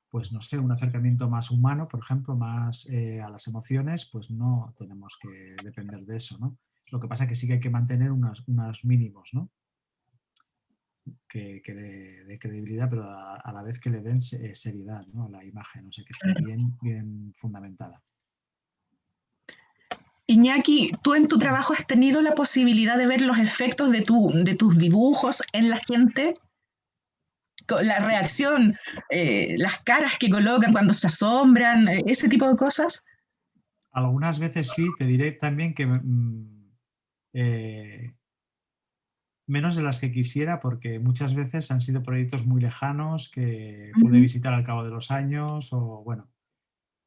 pues no sé, un acercamiento más humano, por ejemplo, más a las emociones, pues no tenemos que depender de eso, ¿no? Lo que pasa es que sí que hay que mantener unos mínimos, ¿no? Que de credibilidad, pero a la vez que le den seriedad, ¿no? A la imagen, o sea, que esté bien fundamentada. Iñaki, ¿tú en tu trabajo has tenido la posibilidad de ver los efectos de tus dibujos en la gente? La reacción, las caras que colocan cuando se asombran, ese tipo de cosas. Algunas veces sí, te diré también que menos de las que quisiera, porque muchas veces han sido proyectos muy lejanos que pude visitar al cabo de los años, o bueno,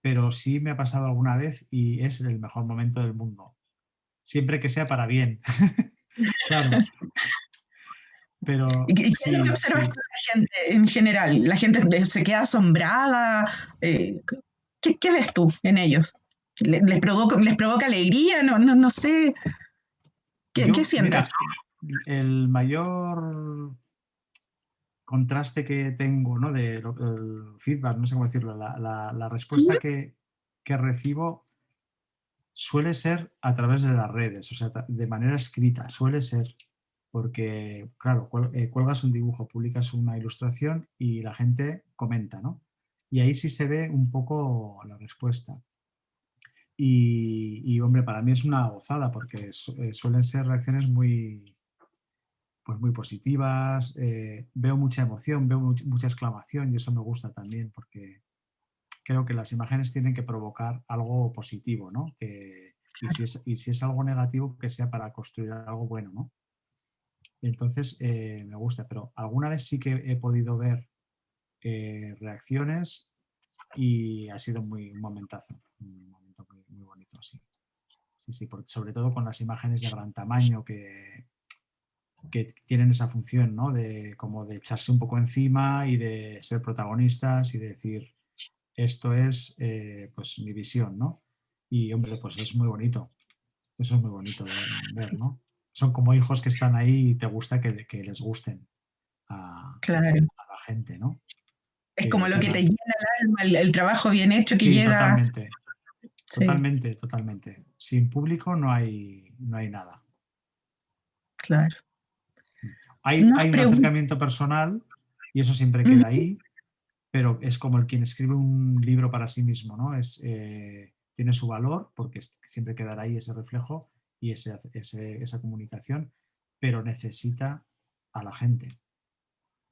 pero sí me ha pasado alguna vez y es el mejor momento del mundo. Siempre que sea para bien. Claro. Pero ¿Y qué es lo que sí, observas sí. tú de la gente en general? ¿La gente se queda asombrada? ¿Qué ves tú en ellos? ¿Les provoca alegría? No sé. ¿Qué sientes? Mira, el mayor contraste que tengo, ¿no? El feedback, no sé cómo decirlo, la respuesta que recibo suele ser a través de las redes, o sea, de manera escrita, suele ser, porque, claro, cuelgas un dibujo, publicas una ilustración y la gente comenta, ¿no? Y ahí sí se ve un poco la respuesta. Y hombre, para mí es una gozada porque suelen ser reacciones pues muy positivas, veo mucha emoción, veo mucha exclamación y eso me gusta también porque creo que las imágenes tienen que provocar algo positivo, ¿no? Y si es algo negativo, que sea para construir algo bueno, ¿no? Entonces, me gusta, pero alguna vez sí que he podido ver reacciones y ha sido un momentazo, un momento muy bonito, sí. Sí, sobre todo con las imágenes de gran tamaño que tienen esa función, ¿no? Como de echarse un poco encima y de ser protagonistas y de decir, esto es pues mi visión, ¿no? Y hombre, pues es muy bonito. Eso es muy bonito de ver, ¿no? Son como hijos que están ahí y te gusta que les gusten a Claro. la gente, ¿no? Es como lo que te tengan... llena el alma, el trabajo bien hecho que Sí, llega. totalmente. Sí, Totalmente. Sin público no hay nada. claro. Hay Nos un preguntan. acercamiento personal y eso siempre queda ahí, pero es como el quien escribe un libro para sí mismo, ¿no? Tiene su valor porque siempre quedará ahí ese reflejo y esa comunicación, pero necesita a la gente.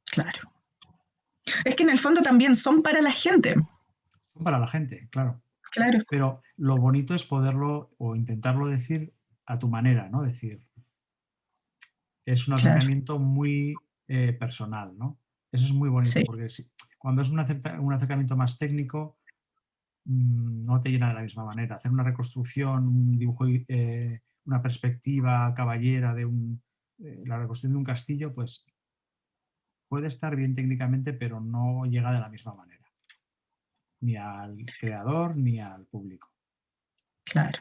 Claro. Es que en el fondo también son para la gente. Son para la gente, claro. Claro. Pero lo bonito es poderlo o intentarlo decir a tu manera, ¿no? Decir, es un Claro. acercamiento muy personal, ¿no? Eso es muy bonito Sí. porque cuando es un acercamiento más técnico, no te llena de la misma manera. Hacer una reconstrucción, un dibujo, una perspectiva caballera de la reconstrucción de un castillo, pues puede estar bien técnicamente, pero no llega de la misma manera. Ni al creador ni al público. Claro.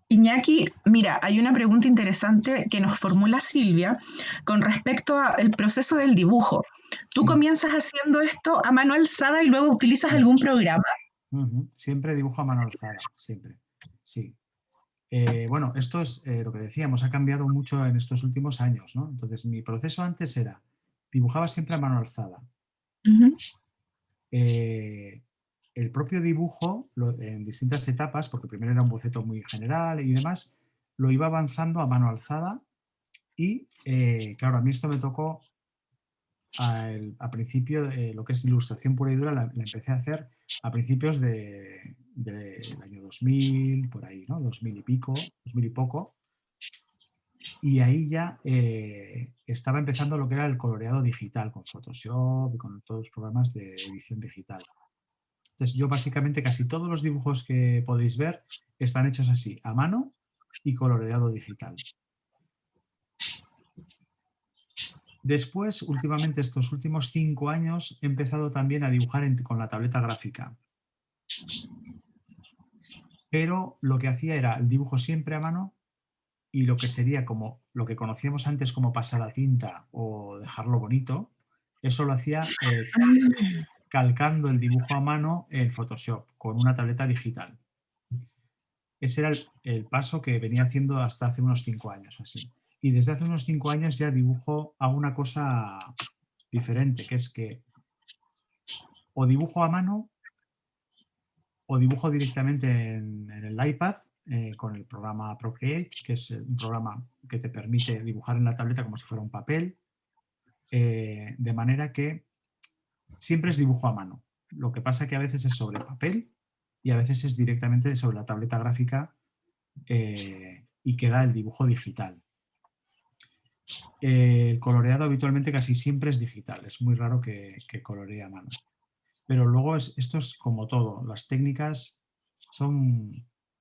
Iñaki, mira, hay una pregunta interesante que nos formula Silvia con respecto al proceso del dibujo. ¿Tú Sí. comienzas haciendo esto a mano alzada y luego utilizas algún programa? Siempre dibujo a mano alzada, siempre. Sí. Bueno, esto es lo que decíamos, ha cambiado mucho en estos últimos años, ¿no? Entonces, mi proceso antes era, dibujaba siempre a mano alzada. El propio dibujo, en distintas etapas, porque primero era un boceto muy general y demás, lo iba avanzando a mano alzada y, claro, a mí esto me tocó a principio, lo que es ilustración pura y dura, la empecé a hacer a principios del año 2000, por ahí, ¿no? 2000 y pico, 2000 y poco. Y ahí ya estaba empezando lo que era el coloreado digital, con Photoshop y con todos los programas de edición digital. Entonces yo básicamente casi todos los dibujos que podéis ver están hechos así, a mano y coloreado digital. Después, últimamente, estos últimos 5 años, he empezado también a dibujar con la tableta gráfica. pero lo que hacía era el dibujo siempre a mano y lo que sería como lo que conocíamos antes como pasar a tinta o dejarlo bonito, eso lo hacía calcando el dibujo a mano en Photoshop con una tableta digital. Ese era el paso que venía haciendo hasta hace unos 5 años así. Y desde hace unos 5 años ya dibujo a una cosa diferente, que es que o dibujo a mano o dibujo directamente en el iPad con el programa Procreate, que es un programa que te permite dibujar en la tableta como si fuera un papel, de manera que siempre es dibujo a mano. Lo que pasa que a veces es sobre papel y a veces es directamente sobre la tableta gráfica y queda el dibujo digital. El coloreado habitualmente casi siempre es digital, es muy raro que coloree a mano. Pero luego esto es como todo, las técnicas son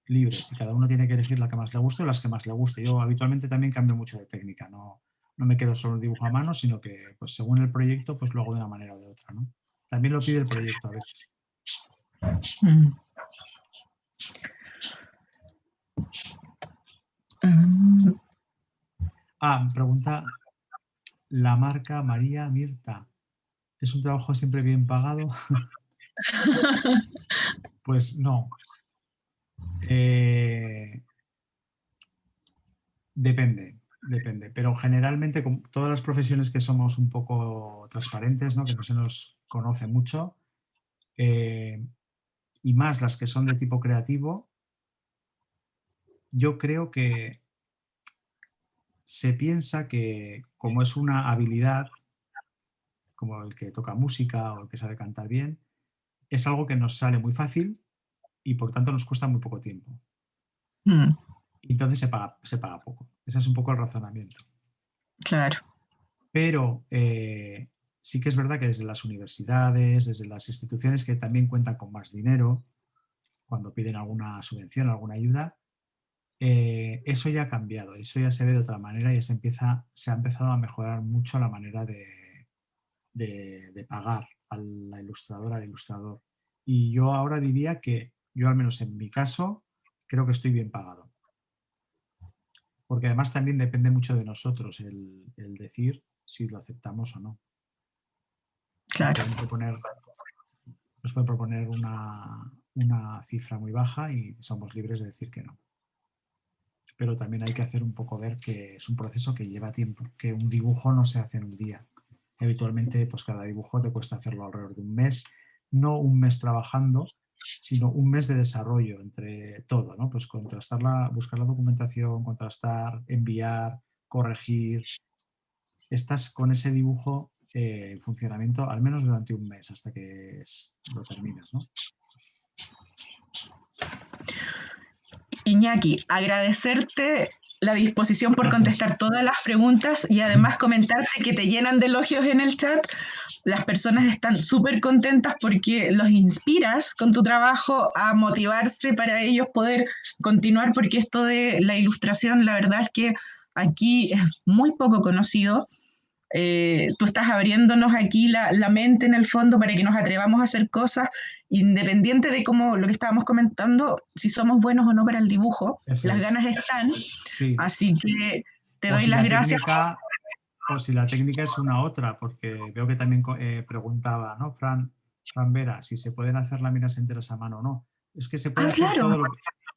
libres y cada uno tiene que elegir la que más le guste o las que más le guste. Yo habitualmente también cambio mucho de técnica, no me quedo solo en dibujo a mano, sino que pues, según el proyecto pues lo hago de una manera o de otra, ¿no? También lo pide el proyecto a veces. Pregunta la marca María Mirta. ¿Es un trabajo siempre bien pagado? Pues no. Depende, pero generalmente con todas las profesiones que somos un poco transparentes, ¿no? Que no se nos conoce mucho, y más las que son de tipo creativo, yo creo que se piensa que como es una habilidad, como el que toca música o el que sabe cantar bien, es algo que nos sale muy fácil y por tanto nos cuesta muy poco tiempo. Entonces se paga poco. Ese es un poco el razonamiento. Claro. Pero sí que es verdad que desde las universidades, desde las instituciones que también cuentan con más dinero, cuando piden alguna subvención, alguna ayuda, eso ya ha cambiado, eso ya se ve de otra manera y se ha empezado a mejorar mucho la manera de pagar a la ilustradora, al ilustrador. Y yo ahora diría que yo, al menos en mi caso, creo que estoy bien pagado. Porque además también depende mucho de nosotros el decir si lo aceptamos o no. Claro. Nos pueden proponer una cifra muy baja y somos libres de decir que no. Pero también hay que hacer un poco ver que es un proceso que lleva tiempo, que un dibujo no se hace en un día. Habitualmente, pues cada dibujo te cuesta hacerlo alrededor de un mes, no un mes trabajando, sino un mes de desarrollo entre todo, ¿no? Pues contrastarla, buscar la documentación, contrastar, enviar, corregir. Estás con ese dibujo en funcionamiento al menos durante un mes hasta que lo terminas, ¿no? Iñaki, agradecerte la disposición por contestar todas las preguntas y además comentarte que te llenan de elogios en el chat. Las personas están súper contentas porque los inspiras con tu trabajo a motivarse para ellos poder continuar, porque esto de la ilustración, la verdad es que aquí es muy poco conocido. Tú estás abriéndonos aquí la mente en el fondo para que nos atrevamos a hacer cosas independiente de cómo lo que estábamos comentando, si somos buenos o no para el dibujo. Eso las es. ganas están, sí. Así que te doy las gracias. O si la técnica es una otra, porque veo que también preguntaba, ¿no? Fran Vera, si se pueden hacer láminas enteras a mano o no. Es que se puede hacer claro.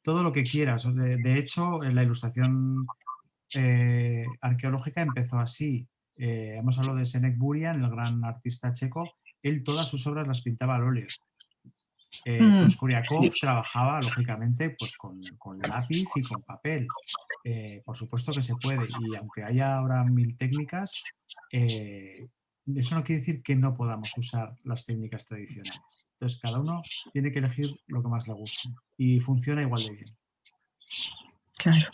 todo lo que quieras. De hecho, en la ilustración arqueológica empezó así. Hemos hablado de Senek Burian, el gran artista checo. Él todas sus obras las pintaba al óleo. Pues Kuryakov trabajaba, lógicamente, pues con lápiz y con papel. Por supuesto que se puede. Y aunque haya ahora 1000 técnicas, eso no quiere decir que no podamos usar las técnicas tradicionales. Entonces, cada uno tiene que elegir lo que más le guste. Y funciona igual de bien. Claro.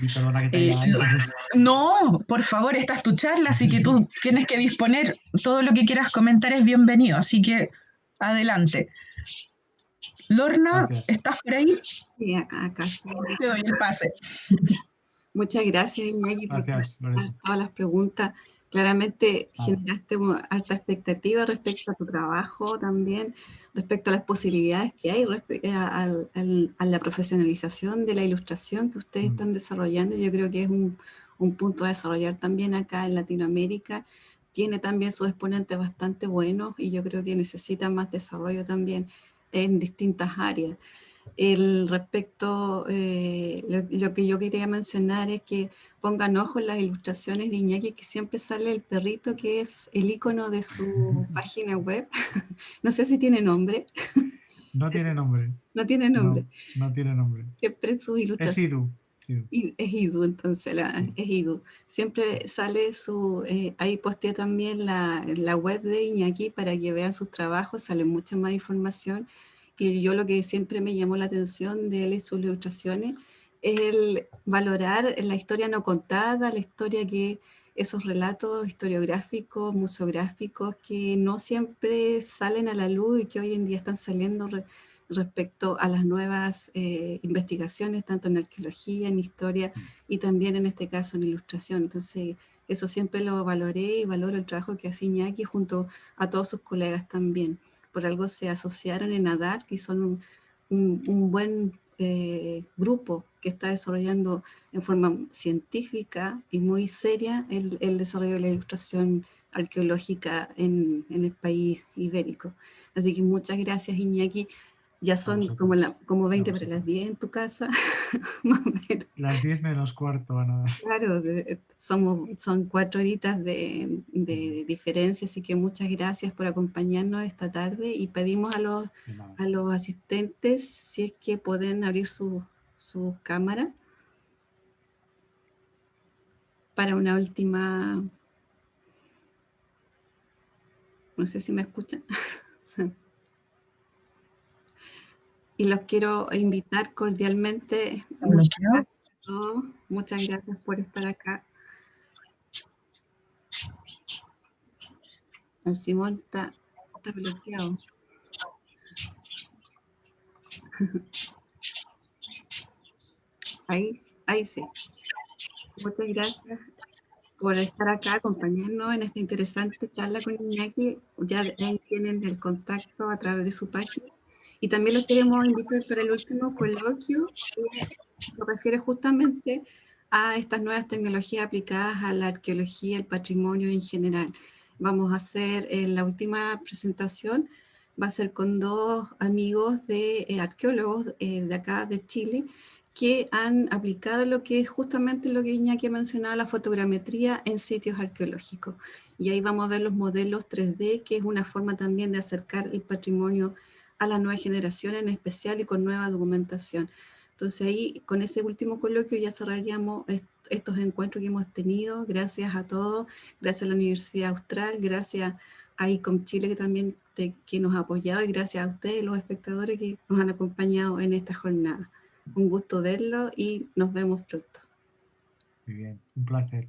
Y perdona que te haya interrumpido. No, por favor, esta es tu charla, así que tú tienes que disponer. Todo lo que quieras comentar es bienvenido, así que adelante. Lorna, Gracias. ¿estás por ahí? Sí, acá. Te doy el pase. Muchas gracias, Iñaki, por todas las preguntas. Claramente Vale. generaste una alta expectativa respecto a tu trabajo también, respecto a las posibilidades que hay a la profesionalización de la ilustración que ustedes están desarrollando. Yo creo que es un punto a desarrollar también acá en Latinoamérica. Tiene también sus exponentes bastante buenos y yo creo que necesita más desarrollo también en distintas áreas. Lo que yo quería mencionar es que pongan ojo en las ilustraciones de Iñaki, que siempre sale el perrito que es el icono de su página web. No sé si tiene nombre. No tiene nombre. No tiene nombre. No, no tiene nombre. Siempre su Es ilustración. Idu. Es Idu, entonces Sí. es Idu. Siempre sale su... ahí posteé también la web de Iñaki para que vean sus trabajos, sale mucha más información. Y yo lo que siempre me llamó la atención de él y sus ilustraciones es el valorar la historia no contada, la historia que esos relatos historiográficos, museográficos, que no siempre salen a la luz y que hoy en día están saliendo respecto a las nuevas investigaciones, tanto en arqueología, en historia y también en este caso en ilustración. Entonces, eso siempre lo valoré y valoro el trabajo que hace Iñaki junto a todos sus colegas también. Por algo se asociaron en ADAR, que son un buen grupo que está desarrollando en forma científica y muy seria el desarrollo de la ilustración arqueológica en el país ibérico. Así que muchas gracias, Iñaki. Ya son como 20 para las 10 en tu casa. Las 10 menos cuarto van a dar. Claro, son 4 horitas de diferencia, así que muchas gracias por acompañarnos esta tarde y pedimos a los asistentes si es que pueden abrir su cámara para una última... No sé si me escuchan. Y los quiero invitar cordialmente. Muchas gracias por estar acá. El Simón está bloqueado. Ahí sí. Muchas gracias por estar acá, acompañarnos en esta interesante charla con Iñaki. Ya ahí tienen el contacto a través de su página. Y también los queremos invitar para el último coloquio, que se refiere justamente a estas nuevas tecnologías aplicadas a la arqueología, el patrimonio en general. Vamos a hacer la última presentación, va a ser con 2 amigos de arqueólogos de acá de Chile, que han aplicado lo que es justamente lo que Iñaki ha mencionado, la fotogrametría en sitios arqueológicos. Y ahí vamos a ver los modelos 3D, que es una forma también de acercar el patrimonio a las nuevas generaciones en especial y con nueva documentación. Entonces ahí, con ese último coloquio ya cerraríamos estos encuentros que hemos tenido. Gracias a todos, gracias a la Universidad Austral, gracias a ICOM Chile que también que nos ha apoyado y gracias a ustedes, los espectadores que nos han acompañado en esta jornada. Un gusto verlo y nos vemos pronto. Muy bien, un placer.